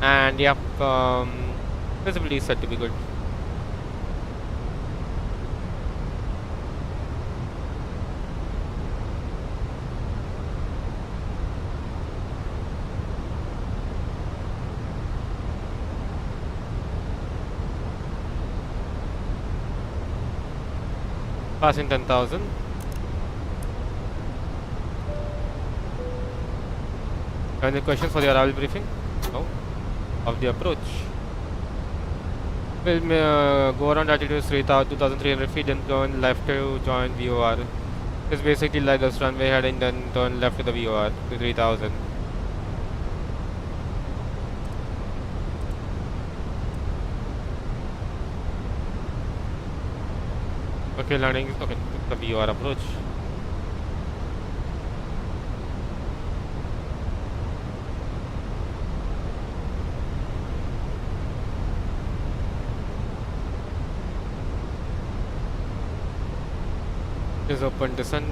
And yep, visibility is set to be good. Passing 10,000. Any questions for the arrival briefing? No. Of the approach. We'll go around altitude 2,300 feet and turn left to join VOR. It's basically like this runway heading, then turn left to the VOR to 3,000. Okay, landing. Okay, the VOR approach. Is open descent.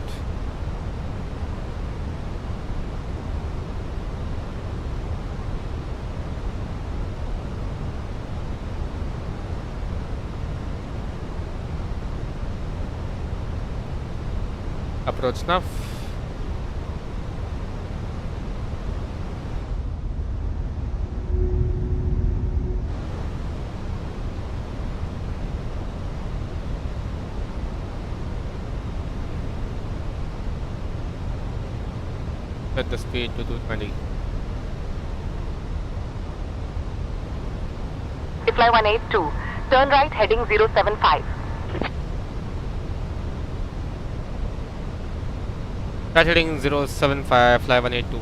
Approach nav. Set the speed to 220. Fly 182, turn right heading 075. Right heading 075, fly 182.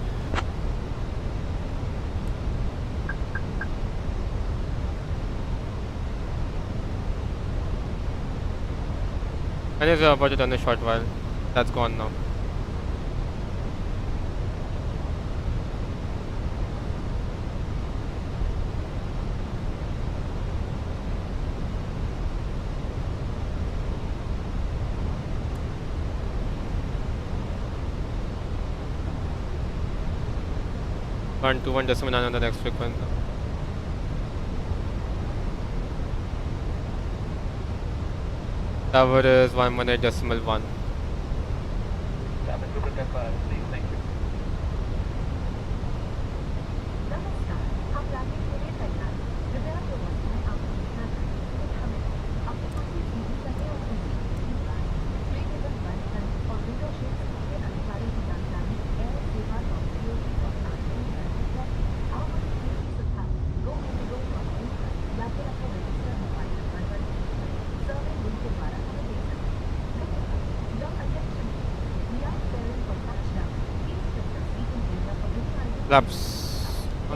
And it's about to turn a short while. That's gone now. One to 1.9 on the next frequency. Tower is 118.1. Cabin to the Acars, please. Thank you. नमस्कार, आप landing के लिए तैयार हैं। कृपया व्यवस्थाएं आपको देखना है। हमें अपने पास ही सीधी करने और सीधी बात। ट्रेनेबल बंद करें और विंडो शीट्स के अधिकारियों की जानकारी एयर सेवा डॉट और आईटी आप अपनी सीधी सुविधा गो इंडिगो या फिर अपने रजिस्टर मोबाइल नंबर पर सर्वे लिंक के द्वारा हमें दे सकते हैं। Your attention, we are preparing for touchdown. Please check the seating area for this time. Laps.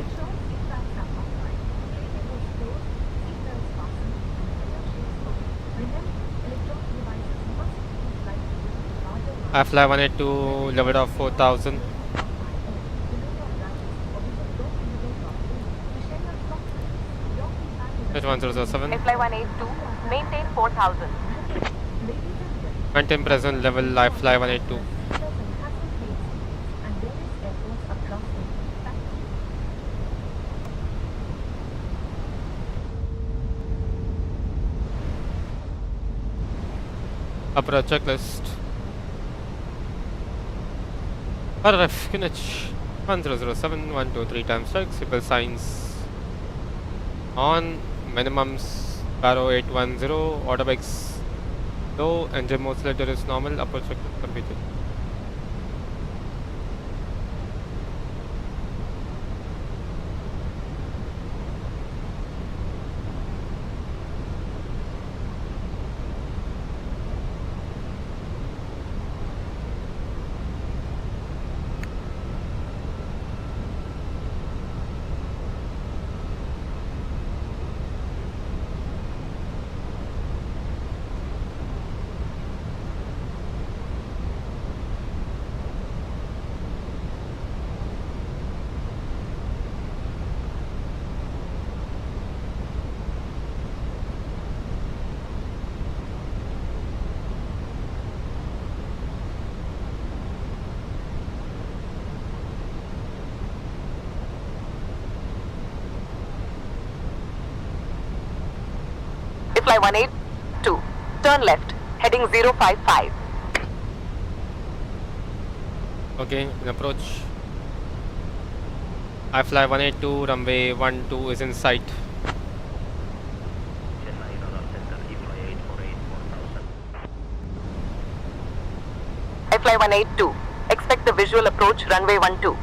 Ensure seatbelts are upright, plate tables closed, seatbelts fastened, and window shades open. Remember, electronic devices must be flight with larger I fly 182, level of 4,000. It's 1007. Fly 182, maintain 4000. Maintain present level, I fly 182. Approach checklist. RF Kinech 1007 123 times strike, simple signs on, minimums Barrow 810, order bikes low, engine mode selector is normal, approach checklist completed. fly 182. Turn left, heading 055. Okay, in approach. I fly 182, runway 12 is in sight. Chennai Radar Center, fly 848 4000. I fly 182. Expect the visual approach runway 12.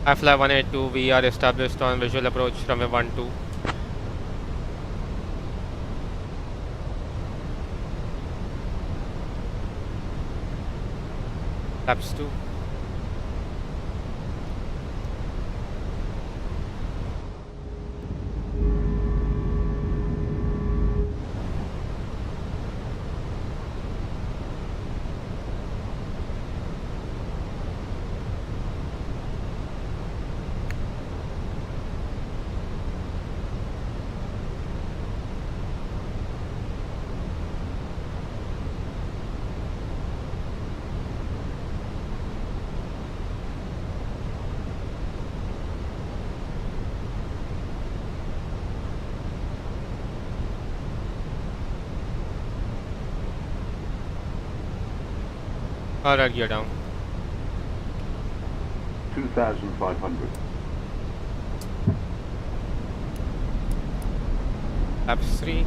I fly 182, we are established on visual approach runway 12. Flaps 2. Alright, gear down. 2,500. Flaps 3.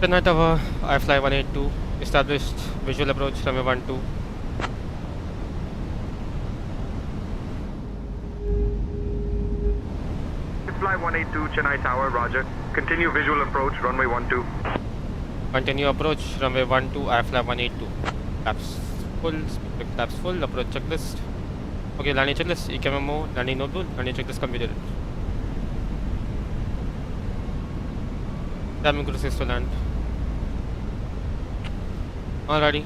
Chennai Tower, I fly 182. Established visual approach runway 12. Fly 182 Chennai Tower, roger. Continue visual approach, runway 12. Continue approach runway 12. I fly 182. Flaps full. Speed flaps full. Approach checklist. Okay, landing checklist. EKMMO. Landing node rule. Landing checklist completed. Timing cruise is to land. Alrighty.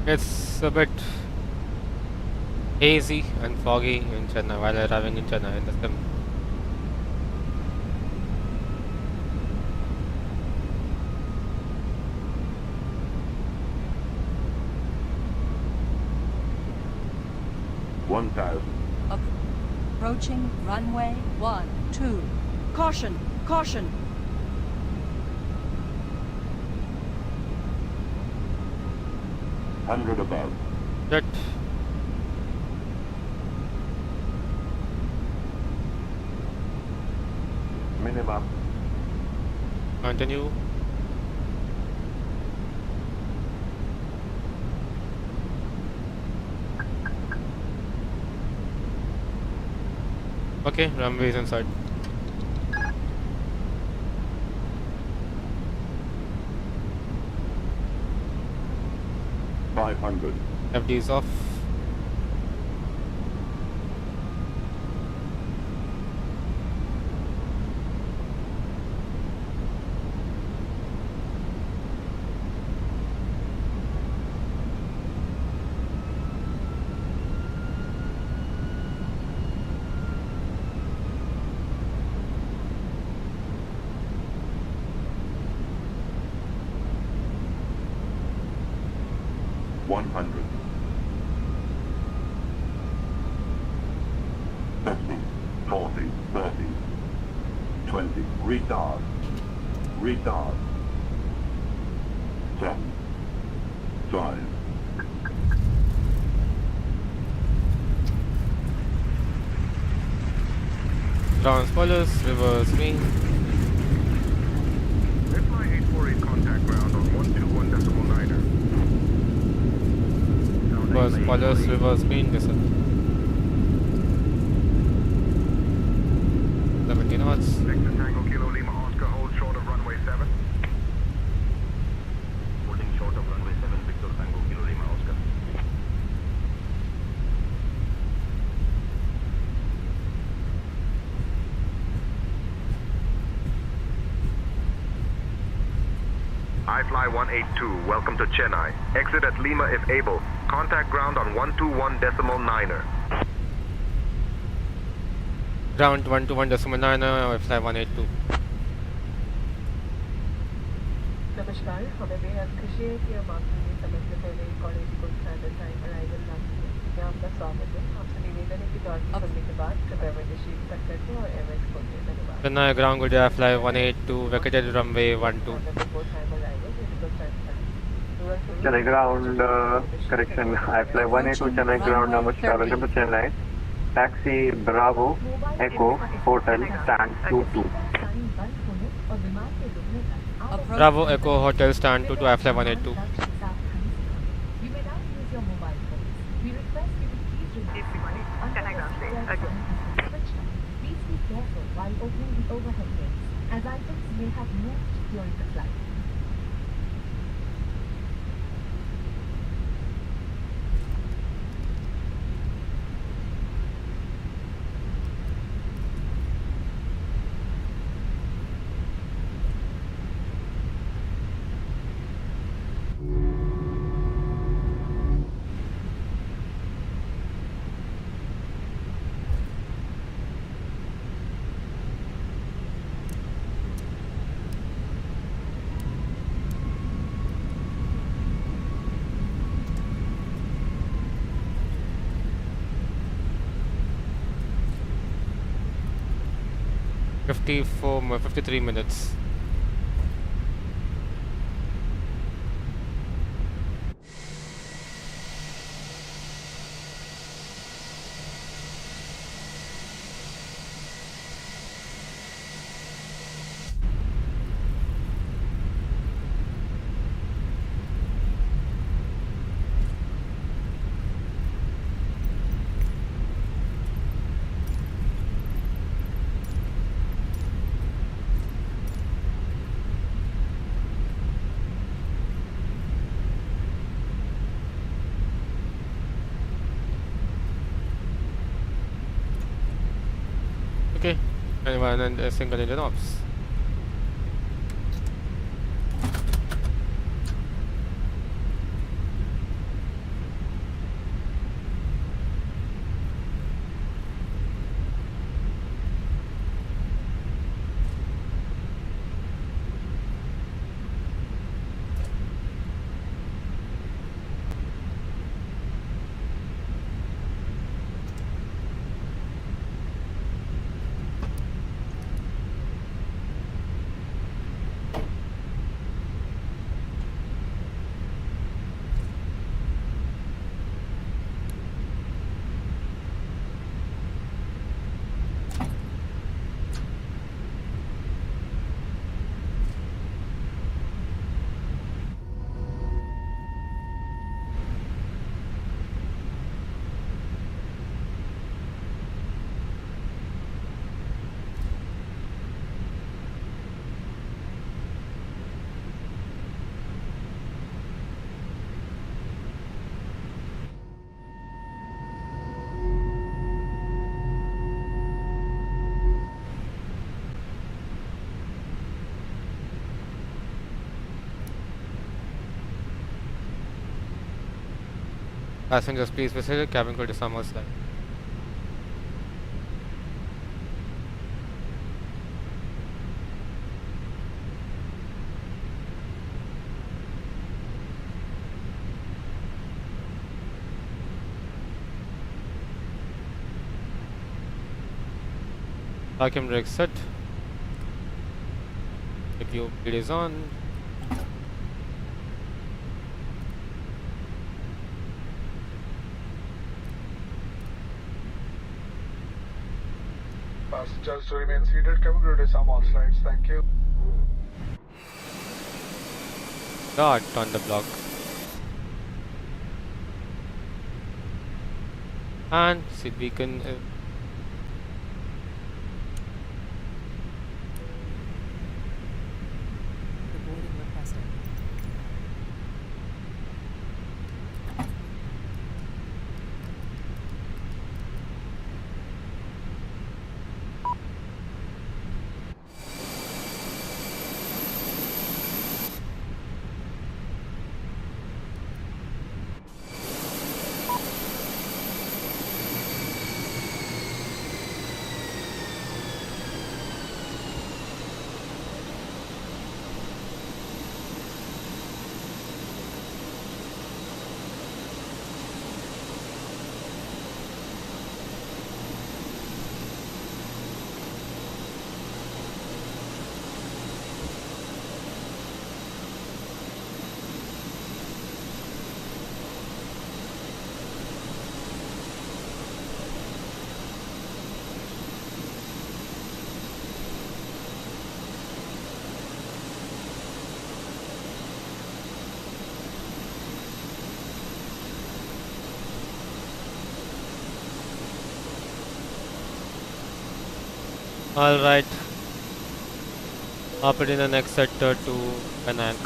It's a bit hazy and foggy in Chennai while arriving in Chennai in the sim. Approaching runway 12. Caution! Caution! 100 above. Jet. Minimum. Continue. Okay, runway is inside. FD is off. Retard. Retard. 7. 5. Ground spoilers, reverse me. Fly 848 contact ground on 121.9er. Reverse spoilers, reverse me, descent. 20 knots. Victor Tango Kilo Lima Oscar, hold short of runway 7. Holding short of runway 7, Victor Tango Kilo Lima Oscar. iFly 182, welcome to Chennai. Exit at Lima if able. Contact ground on 121.9er. Ground 121.9, fly 182. नमस्कार, हमें बेहद खुशी है कि हम आपके लिए समय से पहले कॉलेज को स्टैंडर्ड टाइम अराइवल लाते हैं। यहाँ आपका स्वागत है। आपसे निवेदन है कि दौड़ की करने के बाद कृपया विंडो शीट तक करके और एमएस खोलिए। धन्यवाद। Chennai ground good fly 182, vacated runway 12. Chennai ground, correction, iFly 182 Chennai ground, namaskar, welcome to Chennai. Taxi Bravo Echo Hotel Stand 22. Bravo Echo Hotel Stand 22, fly 182. You may now use your mobile phones. We request you to please remain Please be careful while opening the overhead bins, as items may have moved during the flight. Fifty-four, 53 minutes. Okay, and a single engine ops. Passengers, please visit the cabin crew to SummerSlam. Vacuum brake set. The view is on. Passengers to remain seated. Cabin crew disarm all slides. Thank you. Dot on the block. And seat beacon. Alright, up in the next sector to Penang.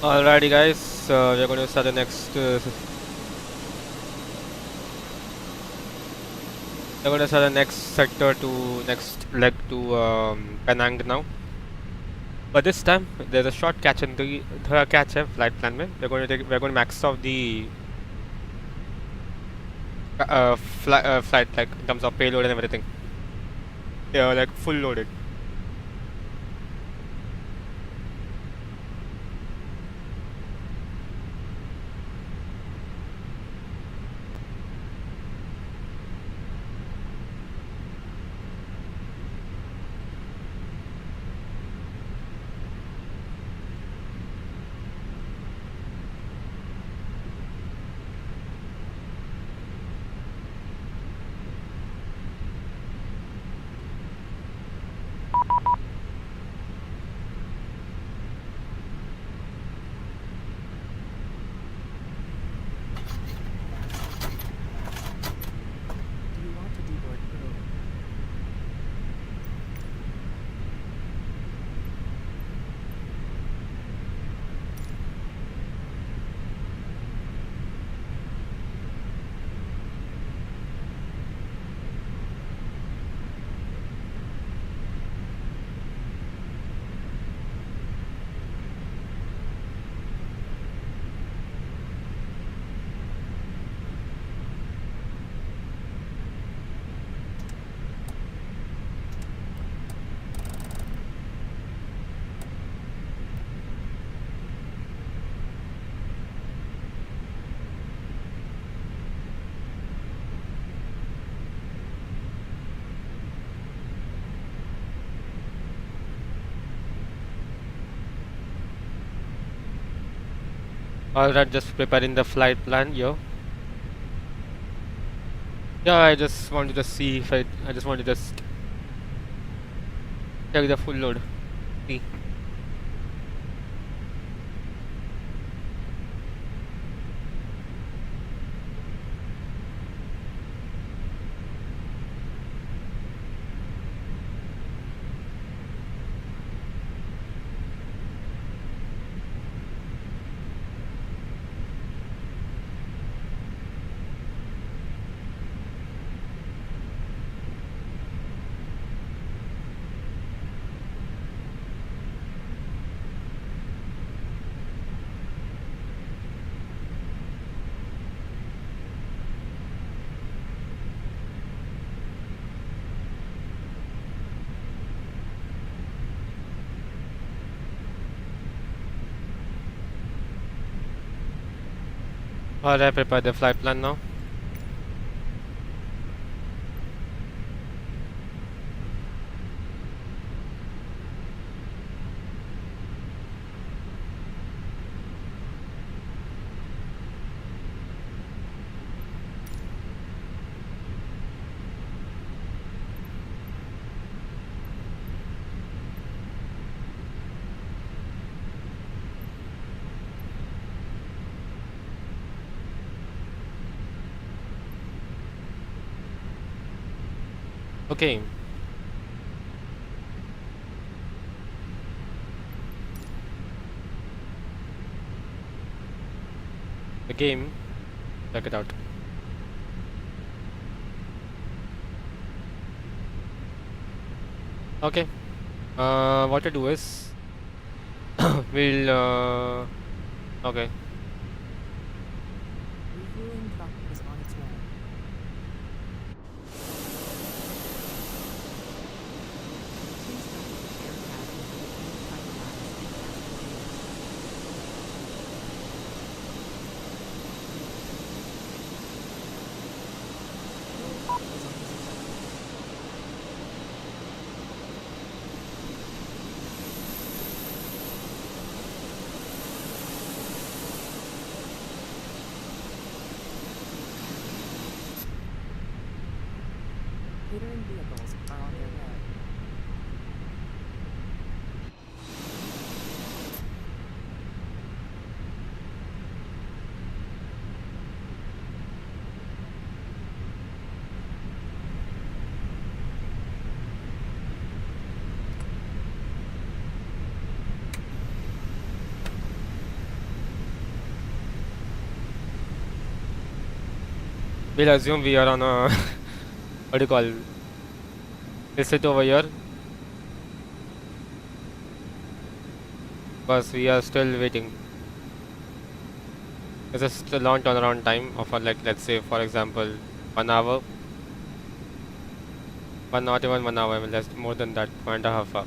Alrighty guys, we're going to start the next we're going to start the next sector to next leg to Penang now. But this time there's a short catch in the catch flight plan में. We're going to max out the flight like in terms of payload and everything. Yeah, like full loaded. Alright, just preparing the flight plan, yo. Yeah, I just want to just see if I just want to just check the full load. See. Alright, prepare the flight plan now. Okay. The game, check it out. Okay. What to do is we'll okay. Refueling truck is on its way. Please note this aircraft is being privatized and transported. Fuel is on its way. Catering vehicles are on their way. We'll assume we are on a what do you call? We'll sit over here. Because we are still waiting. This is a long turnaround time of like, let's say for example 1 hour. But not even 1 hour, less more than that, 1.5 hours.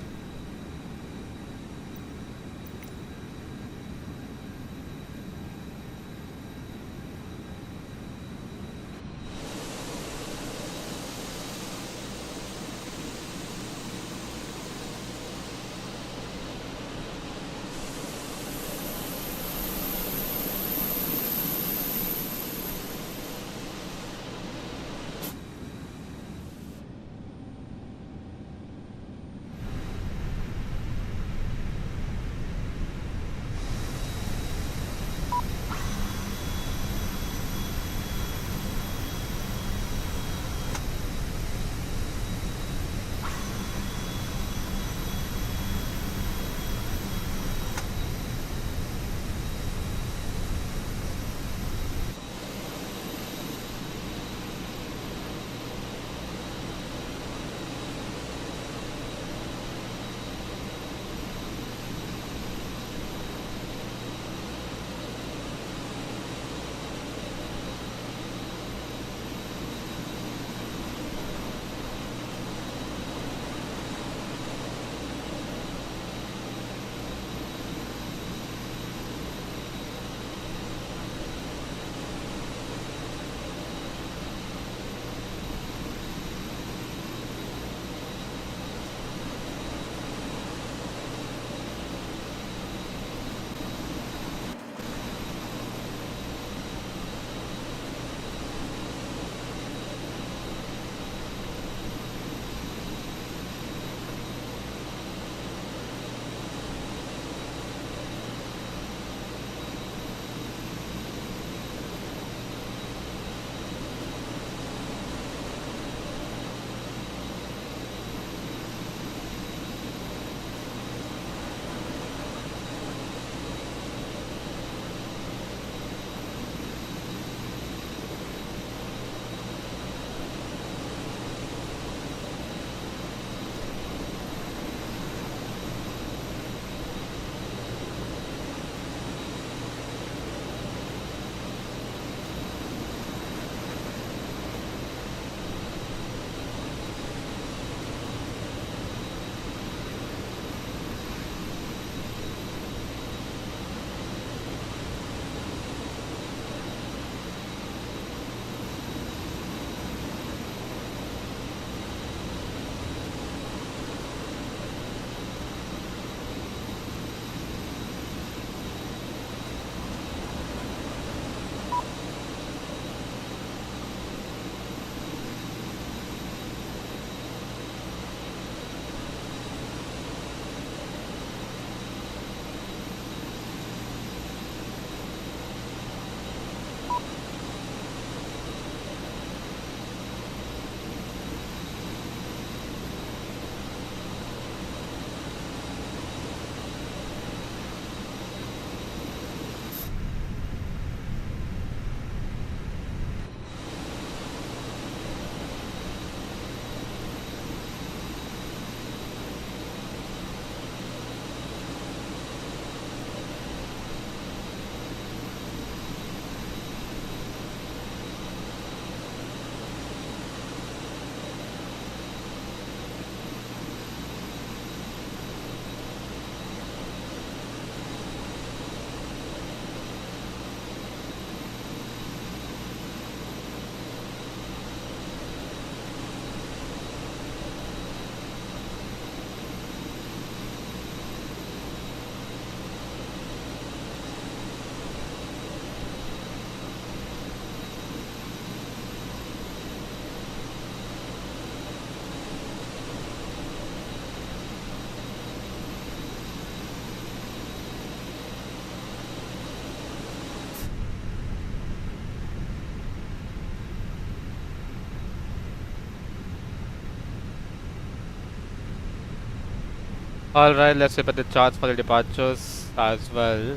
Alright, let's look at the charts for the departures as well.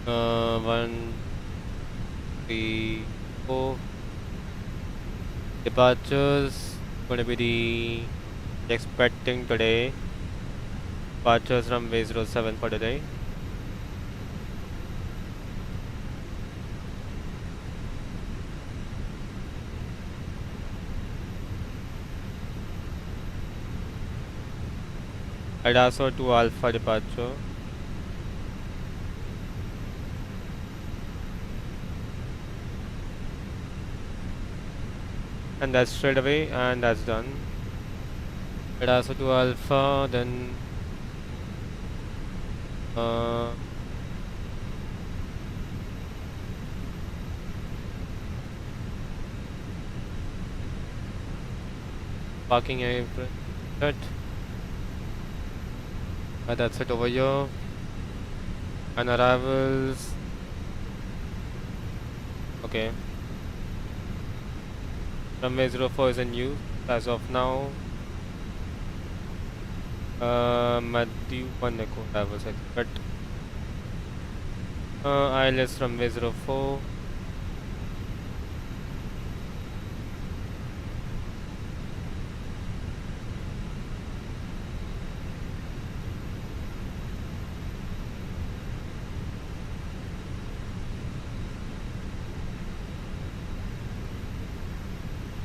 1, 3, 4. Departures going to be the expecting today. Departures runway 07 for today. Addons I Alpha departure. And that's straight away, and that's done. Addons I Alpha, then parking apron. That's it over here. And arrivals. Okay. Runway 04 is in use as of now. Matthew 1 Echo arrivals expect. ILS runway 04.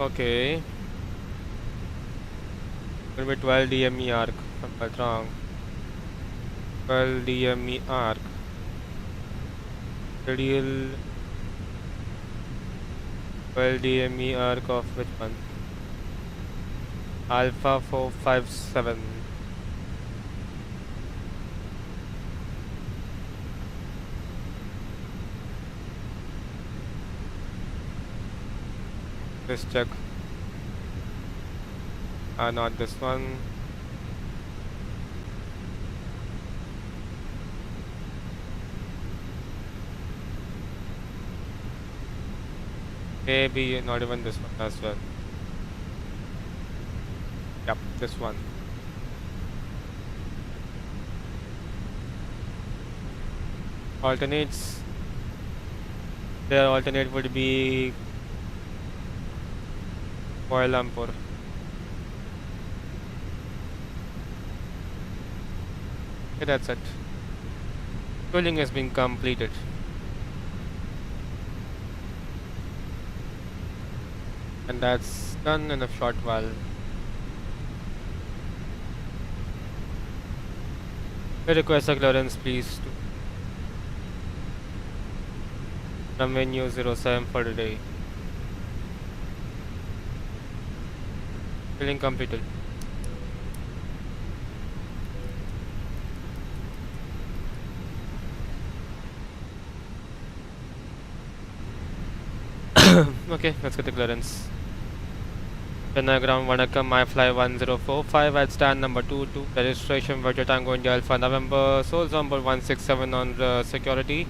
Okay. Will be 12 DME arc. I'm not wrong. 12 DME arc. Radial 12 DME arc of which one? Alpha 457. Let's check. Not this one. Maybe not even this one as well. Yep, this one. Alternates. Their alternate would be Kuala Lumpur. Okay, that's it. Tooling has been completed. And that's done in a short while. I request a clearance please to runway new 07 for today. Filling completed. Okay, let's get the clearance. Chennai ground Vanakkam, my fly 1045 at stand number 22. Registration Virtual Tango India Alpha November. Souls number 167 on security.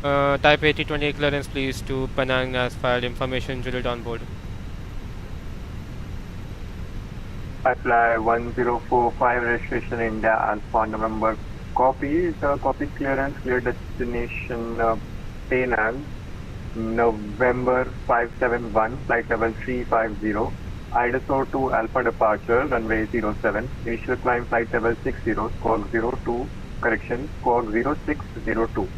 Type 8020 clearance please to Penang as filed. Information unit on board. I fly 1045 registration India Alpha November. Copy. Copy clearance. Clear destination Penang. November 571, flight level 350. Addons I Alpha departure, runway 07. Initial climb flight level 60, squawk 02, correction, squawk 0602.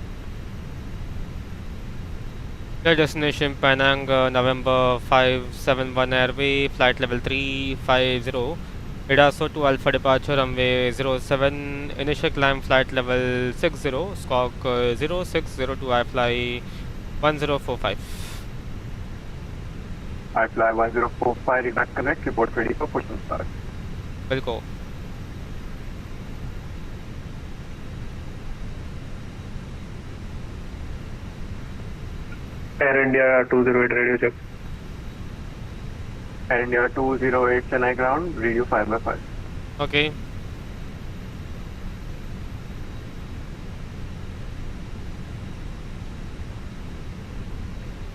Clear destination Penang, November 571 airway, flight level 350. Addons I Alpha departure, runway 07. Initial climb flight level 60, squawk 0602. I fly 1045. I fly 1045, read that correct, report ready for push and start. We'll go. Air India 208 radio check. Air India 208 Chennai ground, radio 5x5. Okay.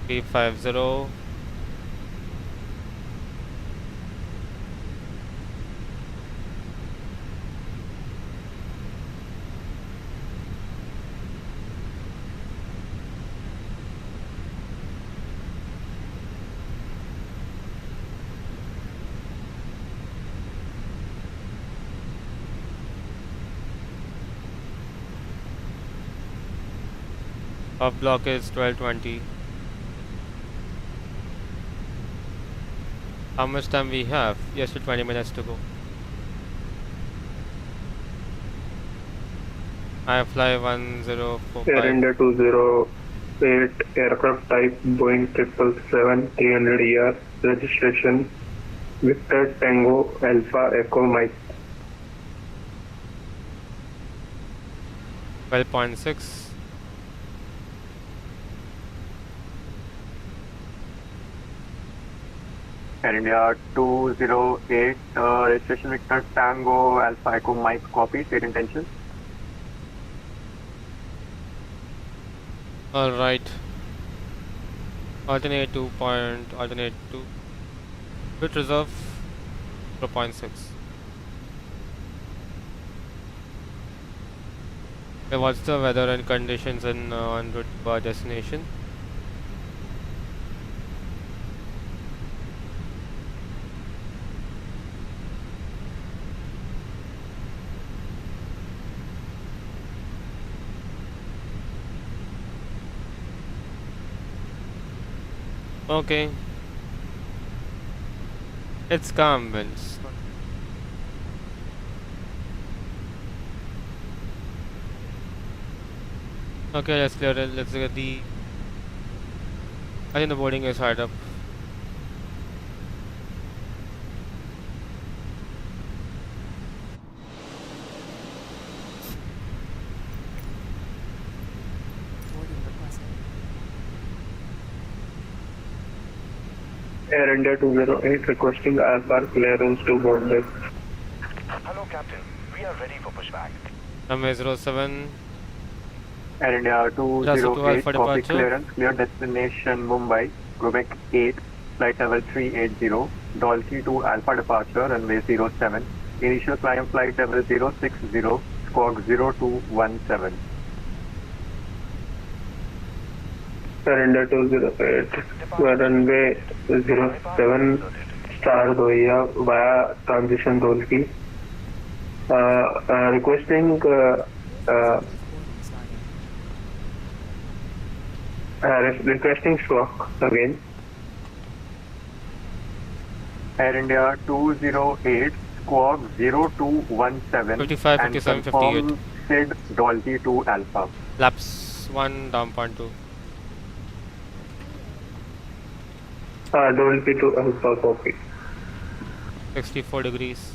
P50. Off block is 12:20. How much time we have? Yes, 20 minutes to go. I fly 1045. Air India 208, aircraft type Boeing 777-300ER, registration Victor Tango Alpha Echo Mike. 12.6. Air India 208, registration Victor Tango Alpha Echo Mike, copy, state intentions. Alright. Alternate 2. Bit reserve 0.6. Okay, what's the weather and conditions en route to our destination? Okay. It's calm winds. Okay, let's clear it. Let's get the... I think the boarding is hard up. Air India 208 requesting Alpha clearance to Bombay. Hello, Captain. We are ready for pushback. Runway 07. Air India 208, copy departure. clearance, clear destination Mumbai, Quebec 8, flight level 380, Dolce to Alpha departure, runway 07, initial climb flight level 060, squawk 0217. Air India 208, runway 07, Star Doia via transition Dolce. Requesting requesting squawk again. Air India 208, squawk 0217 55, and 57, confirm SID Dolce to Alpha. Laps 1 down 0.2. Dolce to Alpha, copy. 64 degrees.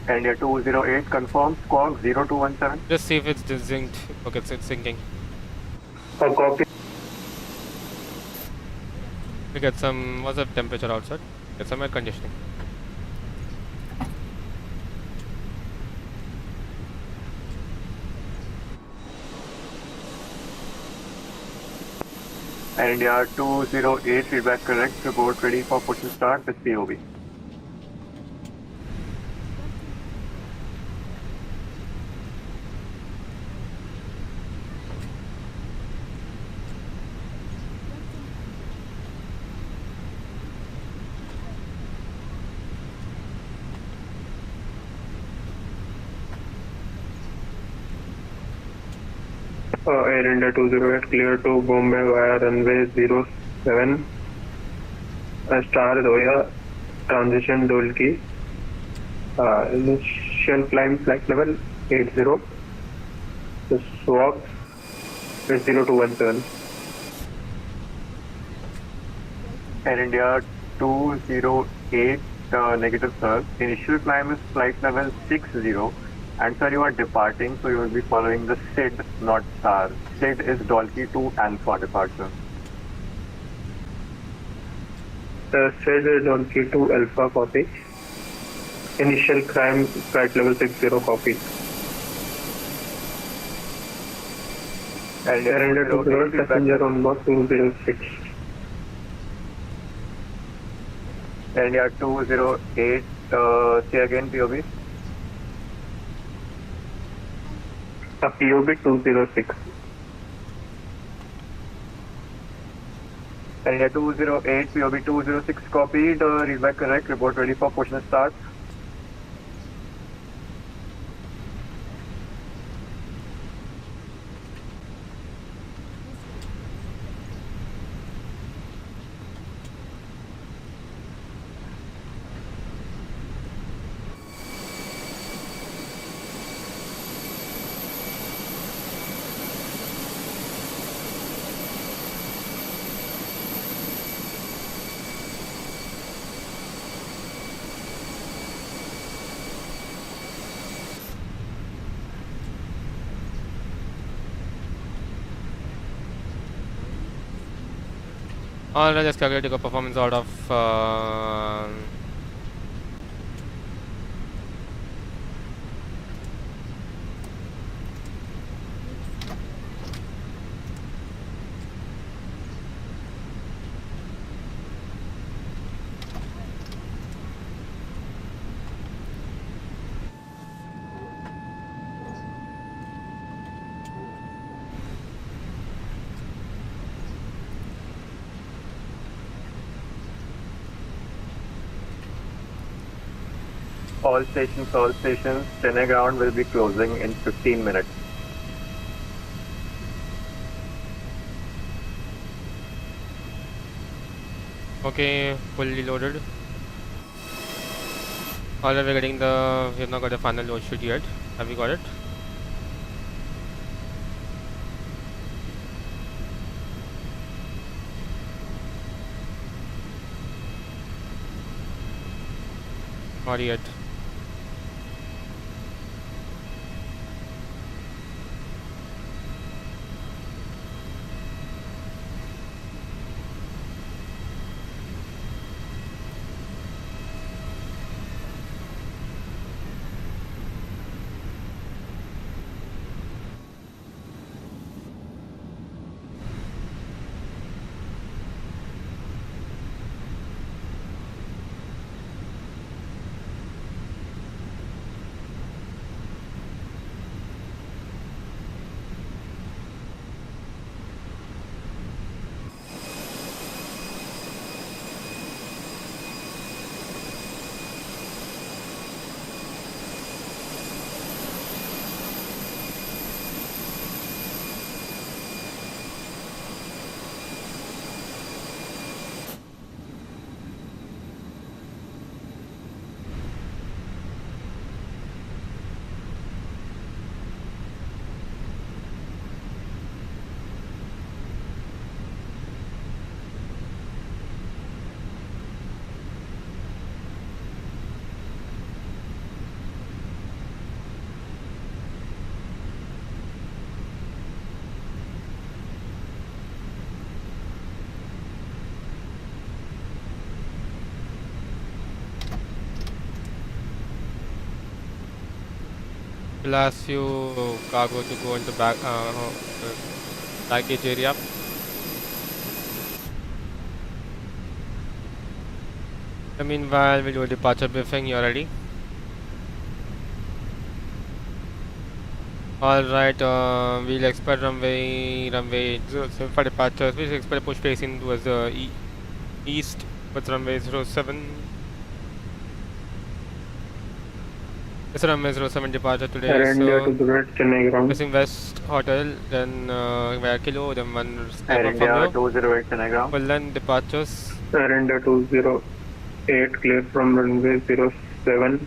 Air India 208, confirm squawk 0217. Just see if it's distinct. Okay, it's sinking. Copy. We get some... What's the temperature outside? Get some air conditioning. Air India 208, feedback correct, report ready for push and start with POV. Air India 208 clear to Bombay via runway 07, Star Doya, transition Dolce, initial climb flight level 80, the swap is 0217. Air India 208, negative sir, initial climb is flight level 60. And sir, you are departing, so you will be following the SID, not STAR. SID is Dolce to Alpha departure. SID Dolce to Alpha, copy. Initial climb flight level 60, copy. And Air India 208 passenger on board 206. Air India 208, say again POV. POB 206. Air India 208, POB 206, copied, readback correct, report ready for push and start. Alright, let's calculate the performance out of All stations, Chennai ground will be closing in 15 minutes. okay, fully loaded. Alright, we're getting the, we have not got the final load sheet yet. Have you got it? Not yet. We'll ask you cargo to go into baggage area. Meanwhile, we'll do a departure briefing. You ready? Alright, we'll expect runway 07 for departures. We'll expect a push facing towards the east with runway 07. It's runway 07 departure today. Facing west hotel, then via Kilo, then one step up from here. 208 Chennai ground. Full length departures. Air India 208 clear from runway 07.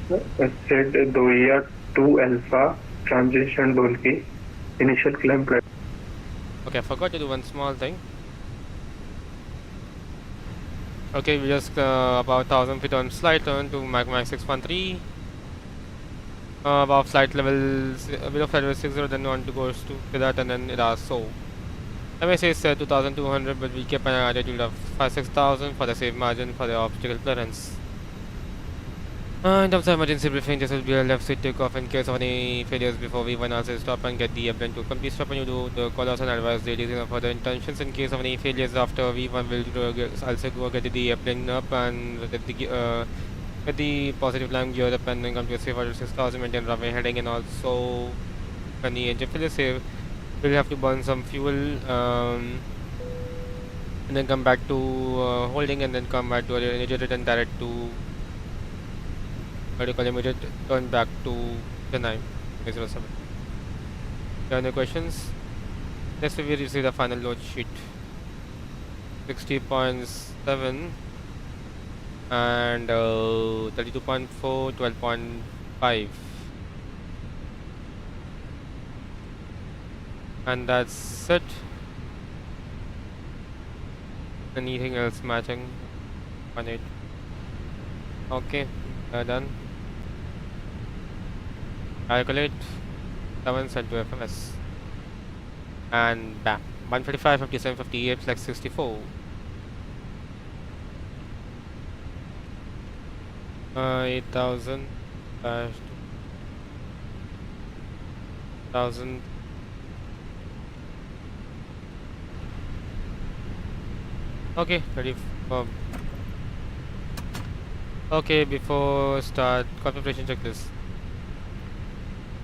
Set Doia 2 Alpha, transition Dolki. Initial climb. Okay, I forgot to do one small thing. Okay, we just about 1000 feet on slide turn to Mach 613. Above flight level, below flight level 60, then on to goes to that, and then it has so. MSA said 2200, but we kept an attitude of 5-6000 for the safe margin for the obstacle clearance. In terms of emergency briefing, this will be a left seat takeoff in case of any failures before V1 also stop and get the airplane to complete stop, and you do the call outs and advise the ladies further intentions. In case of any failures after V1 will also go get the airplane up and get the positive line geared up and then come to a safe order 6000, maintain runway heading, and also when the engine failure safe, we'll have to burn some fuel and then come back to holding, and then come back to a return direct to immediate turn back to Chennai 07. Any questions? Next we receive the final load sheet. 60.7 and 32.4, 12.5, and that's it. Anything else matching? 1.8. Okay, done. Calculate 7 sent to FMS and bam, 155, 57, 58, flex 64. 8,000 dash 2,000. Okay, ready for. Okay, before start, configuration checklist.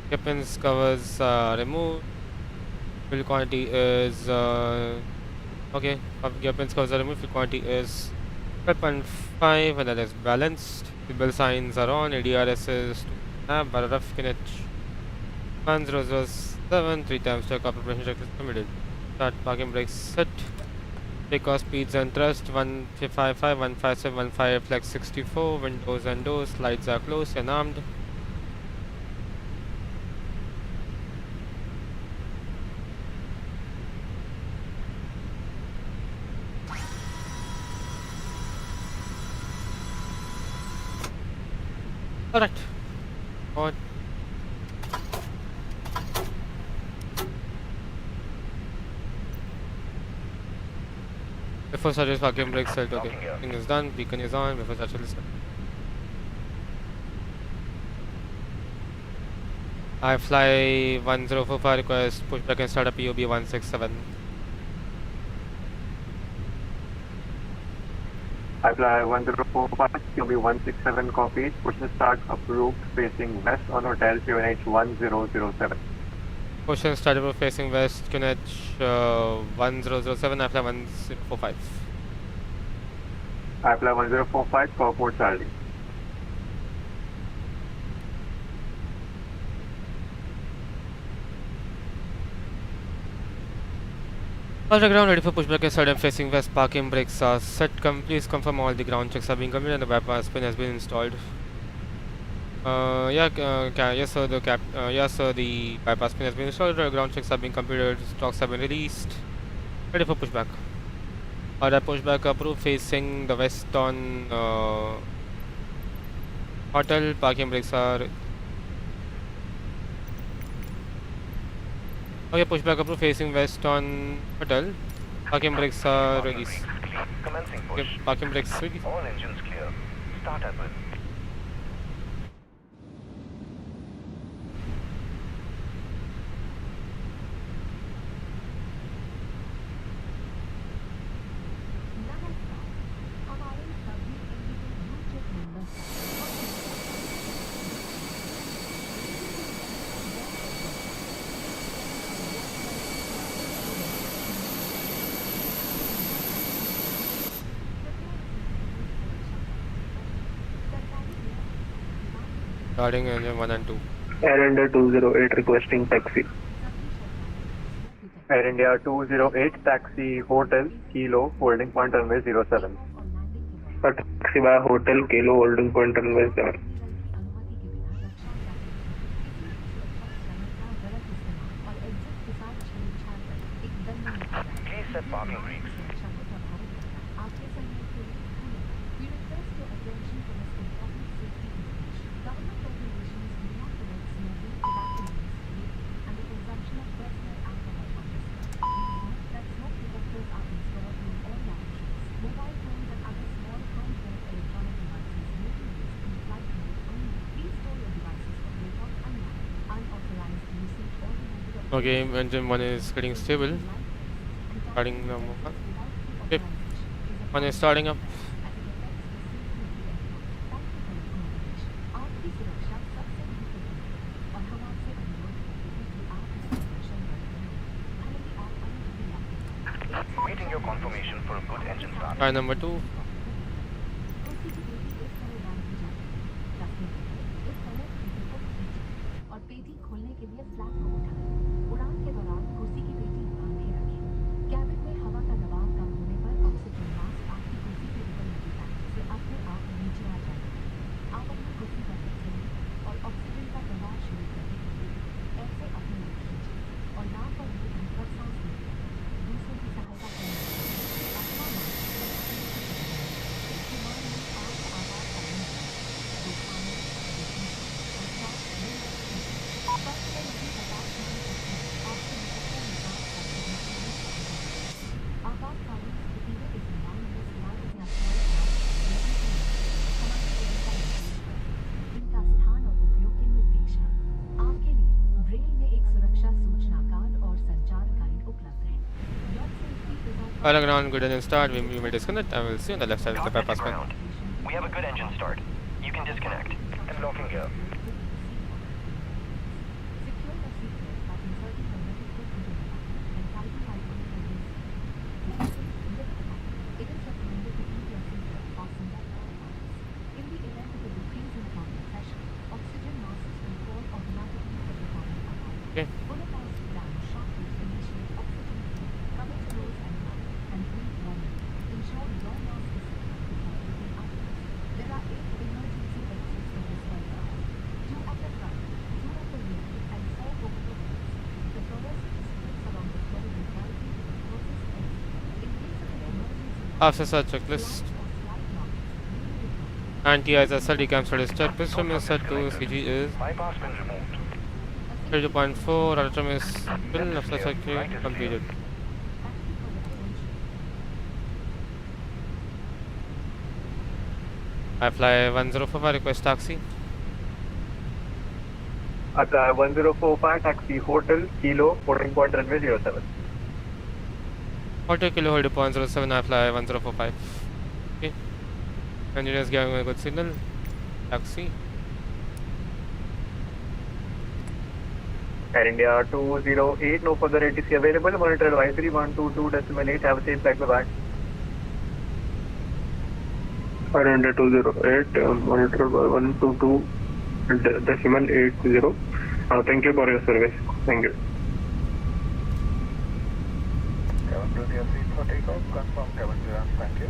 Weapons covers removed. Fuel quantity is okay. Weapons covers are removed. Fuel quantity is 12.5, and that is balanced. The bell signs are on. ADRS is 2 rough Kinech 1007 3 times check. Configuration checklist submitted. Start parking brakes set. Takeoff speeds and thrust 155, 157, 15, flex 64, windows and doors, slides are closed and armed. Alright. On. Before starting parking brakes set, okay. Thing is done, beacon is on, before starting set. I fly 1045 request pushback and start a POB 167. I fly 1045, QB 167 copies, push and start approved facing west on hotel QNH 1007. Push and start approved facing west, QNH 1007, I fly 1045. I fly 1045, Port Charlie. All the ground ready for pushback and start. I'm facing west, parking brakes are set. Please confirm all the ground checks are being completed and the VATSPY has been installed. Yes sir, the bypass pin has been installed, the ground checks have been completed, stocks have been released, ready for pushback. Alright, pushback approved facing the west on hotel, parking brakes are... Okay, pushback approved facing west on hotel, parking brakes are released. Okay, parking brakes released. All engines clear. Start at will. Starting engine 1 and 2. Air India 208 requesting taxi. Air India 208 taxi hotel Kilo holding point runway 07. A taxi by hotel Kilo holding point runway 7. Please set parking brakes. Okay, engine 1 is getting stable. Starting now. Okay, 1 is starting up. Waiting your confirmation for a good engine start. Try number 2. All ground, good engine start. We may disconnect and we'll see on the left side of the Cockpit to bypass ground. We have a good engine start. You can disconnect. I'm locking here. Secure the seatbelt by inserting the metal hook into the back and tightly tightening the waist. It is recommended to keep your seatbelt fastened at all times. In the event of a decrease in cabin pressure, oxygen masks will fall automatically from the cabin above. Okay. HOTAS down sharply to initiate oxygen flow, cover the nose and mouth, and breathe normally. Ensure your mask is secured before breathing outwards. There are 8 emergency exits for this aircraft. 2 at the front, 2 at the rear, and 4 over the wings. The fluorescent splits along the floor will guide you to the closest exit. In case of an emergency, Officer checklist. Anti-ISSL decam study start. Piston is set to CG is Bypass been removed. 32.4. Atom is still after circuit completed. I fly 1045, request taxi. At 1045 taxi Hotel Kilo boarding point runway 07. Hotel Kilo hold point 07, I fly 1045. Okay. Engineers giving a good signal. Taxi. Air India 208, no further ATC available. Monitor advisory 122.8. Have a safe flight. Bye bye. Air India 208, monitor 122.80. Thank you for your service. Thank you. Cabin crew, your seat for takeoff. Confirm cabin clearance. Thank you.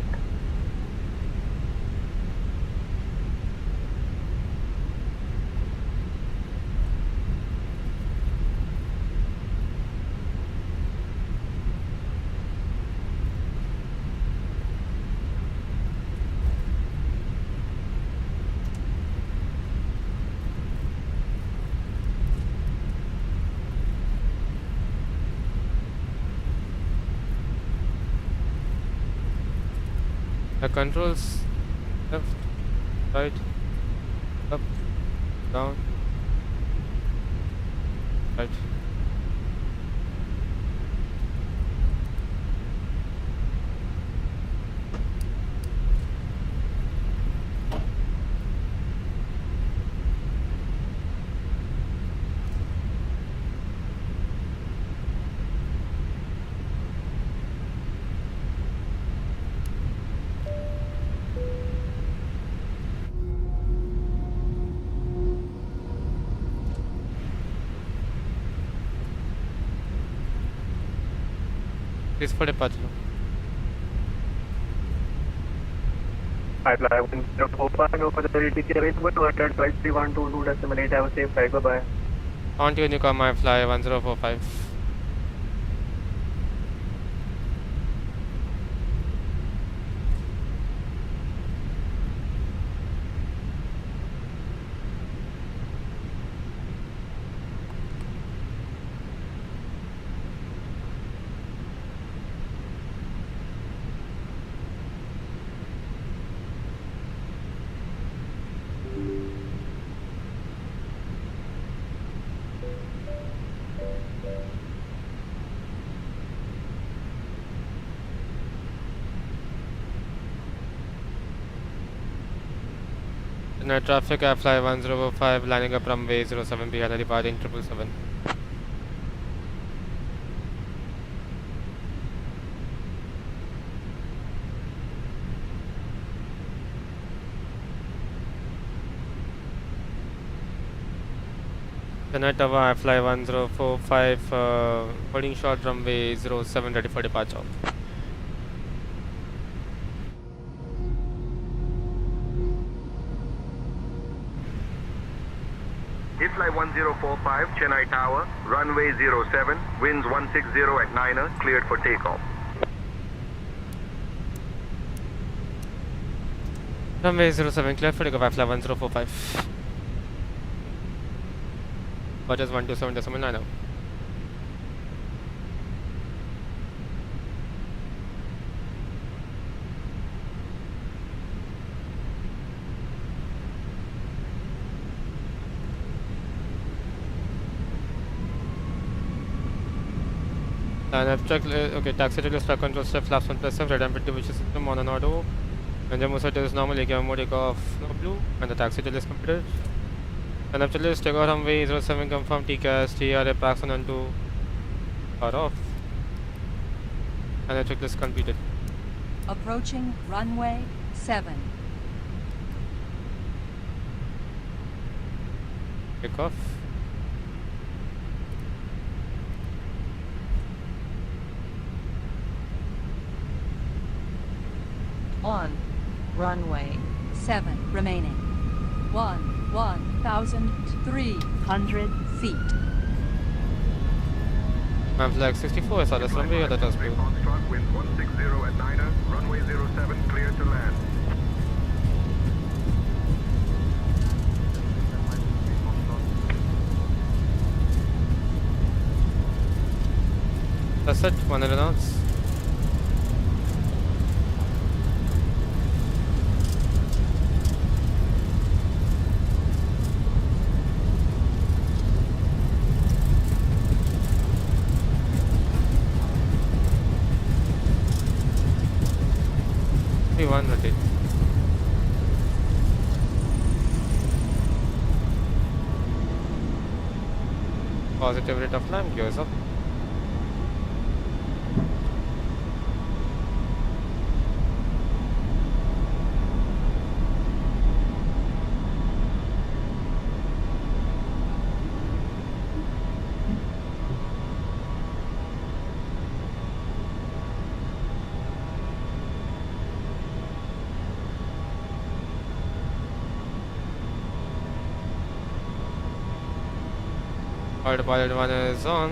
The controls left, right, up, down, right. This for departure. I fly 1045, no further ATC available. Monitor advisory 122.8. Have a safe flight. Bye bye. On to Unicom, I fly 1045. Night traffic, I fly 1005, lining up runway 07 behind the departing 777. Tonight Tower, I fly 1045, holding short runway 07 ready for departure. Fly 1045, Chennai Tower, runway 07, winds 160 at 9er, cleared for takeoff. Runway 07, clear for takeoff, I fly 1045. Watches 127.9. And I've checked, okay, taxi checklist, flight control step, flaps 1 plus F, red and division system on an auto. Engine mode is normal, AKM mode off, no blue, and the taxi checklist completed. And I've checklist, take out runway 07 confirm, TCAS, TRA, packs 1 and 2 are off. And the checklist completed. Approaching runway 7. Take off. On runway 7 remaining. 1,300 feet. I'm flag 64, SRS runway, that was blue. Foxtrot, wind 160 at 9er, runway 07, clear to land. That's it, 100 knots. One rotate. Positive rate of climb, gears up. Autopilot 1 is on.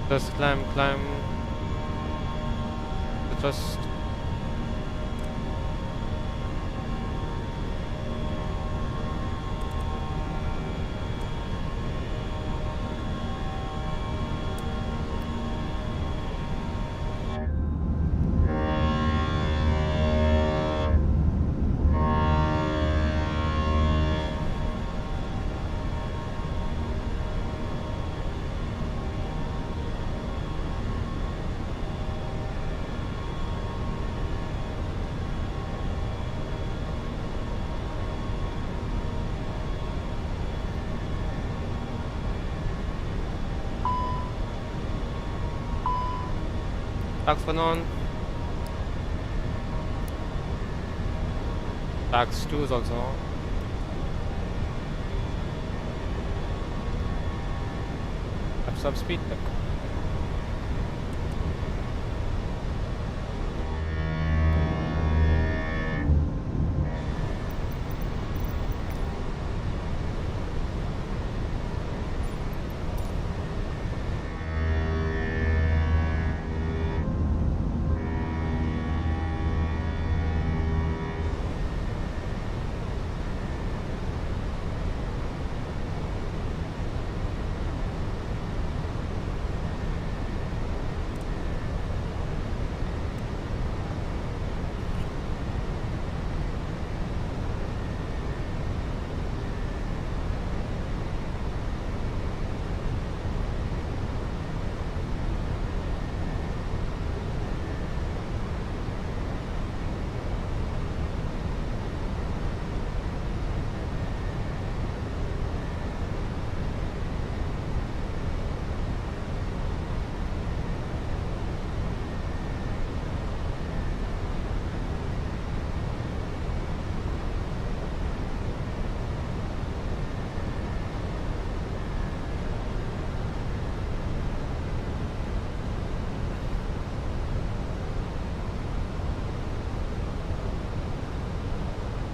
Just climb the thrust. Tax 1 on. Tax 2 is also on. Up subspeed tech.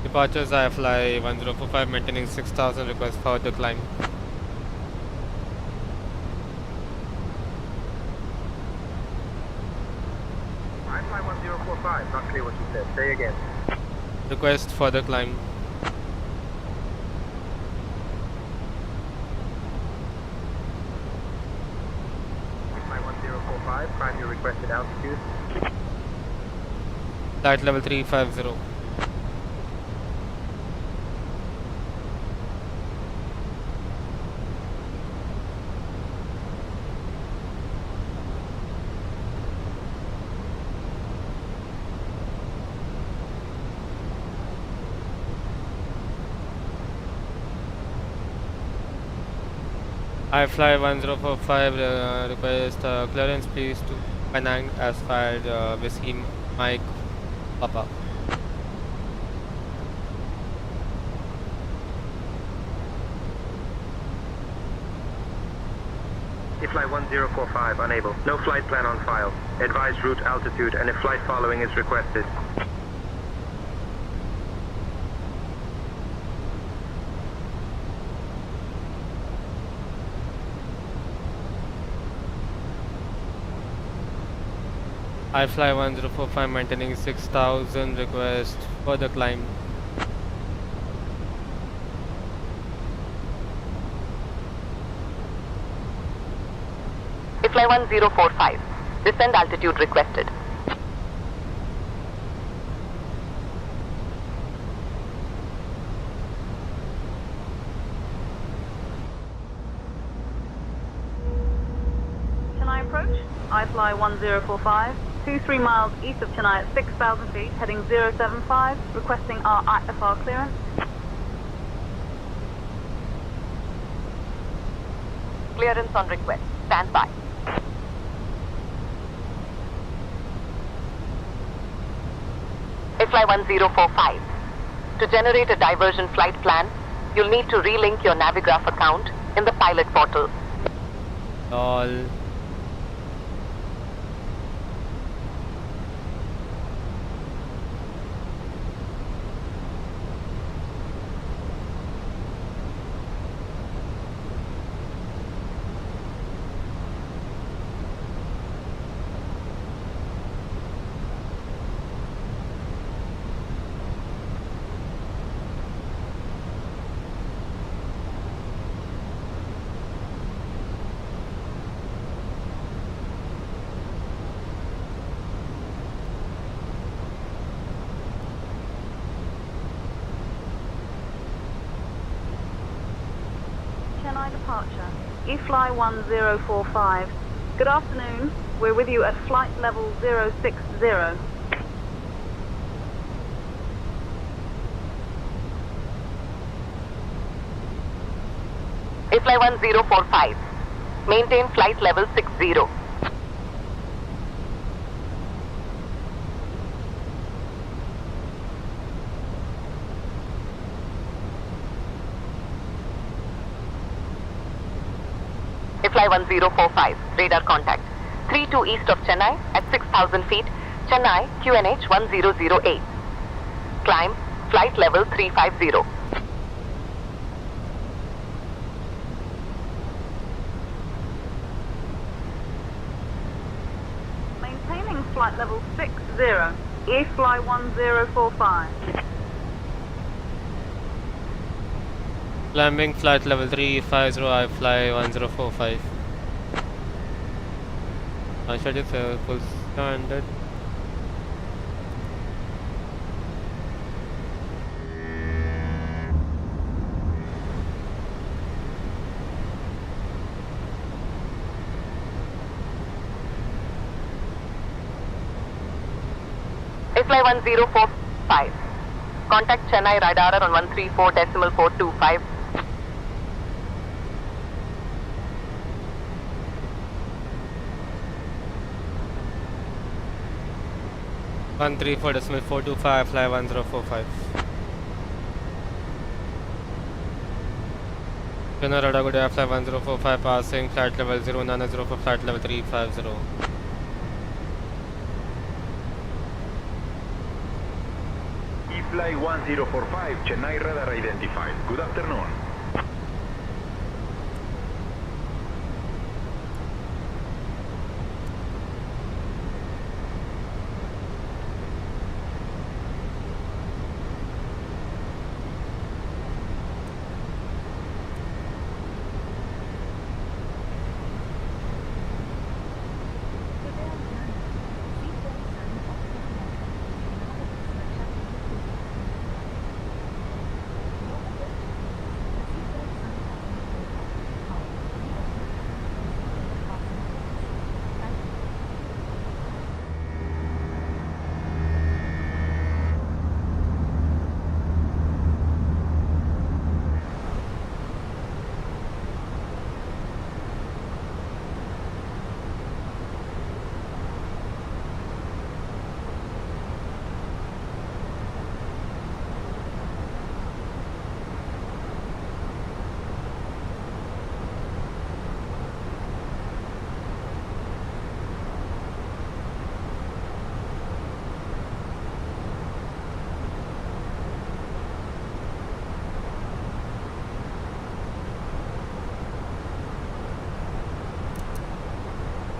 Departures I fly 1045, maintaining 6000, request for the climb. I fly 1045, not clear what you said. Say again. Request for the climb. 405, climb your requested altitude. Flight level 350. I fly 1045, request clearance please to Penang as filed, Whiskey Mike Papa. Flight 1045, unable. No flight plan on file. Advised route, altitude, and if flight following is requested. I fly 1045, maintaining 6000, request further climb. Fly 1045, descend altitude requested. Chennai approach. I fly 1045, 23 miles east of Chennai at 6,000 feet, heading 075, requesting our IFR clearance. Clearance on request. Stand by. Fly 1045. To generate a diversion flight plan, you'll need to relink your Navigraph account in the pilot portal. All. Chennai departure. E-Fly 1045. Good afternoon. We're with you at flight level 060. Fly 1045. Maintain flight level 60. Fly 1045. Radar contact. 32 east of Chennai at 6,000 feet. Chennai QNH 1008. Climb flight level 350. Maintaining flight level 60. E-Fly 1045. Climbing flight level 350, I fly 1045. I should just full standard. Fly 1045. Contact Chennai radar on 134.425. One 134.425, fly 1045. Chennai radar good fly 1045, passing flight level 090 for flight level 350. Fly 1045, Chennai radar identified. Good afternoon.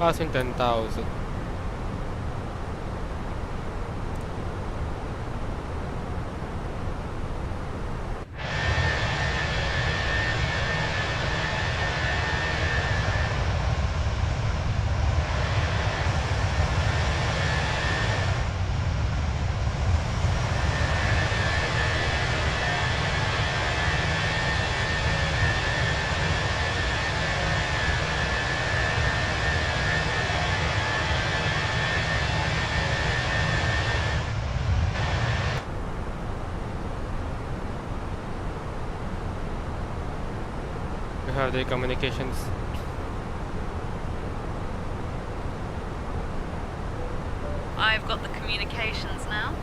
Passing 10,000. Have the communications. I've got the communications now.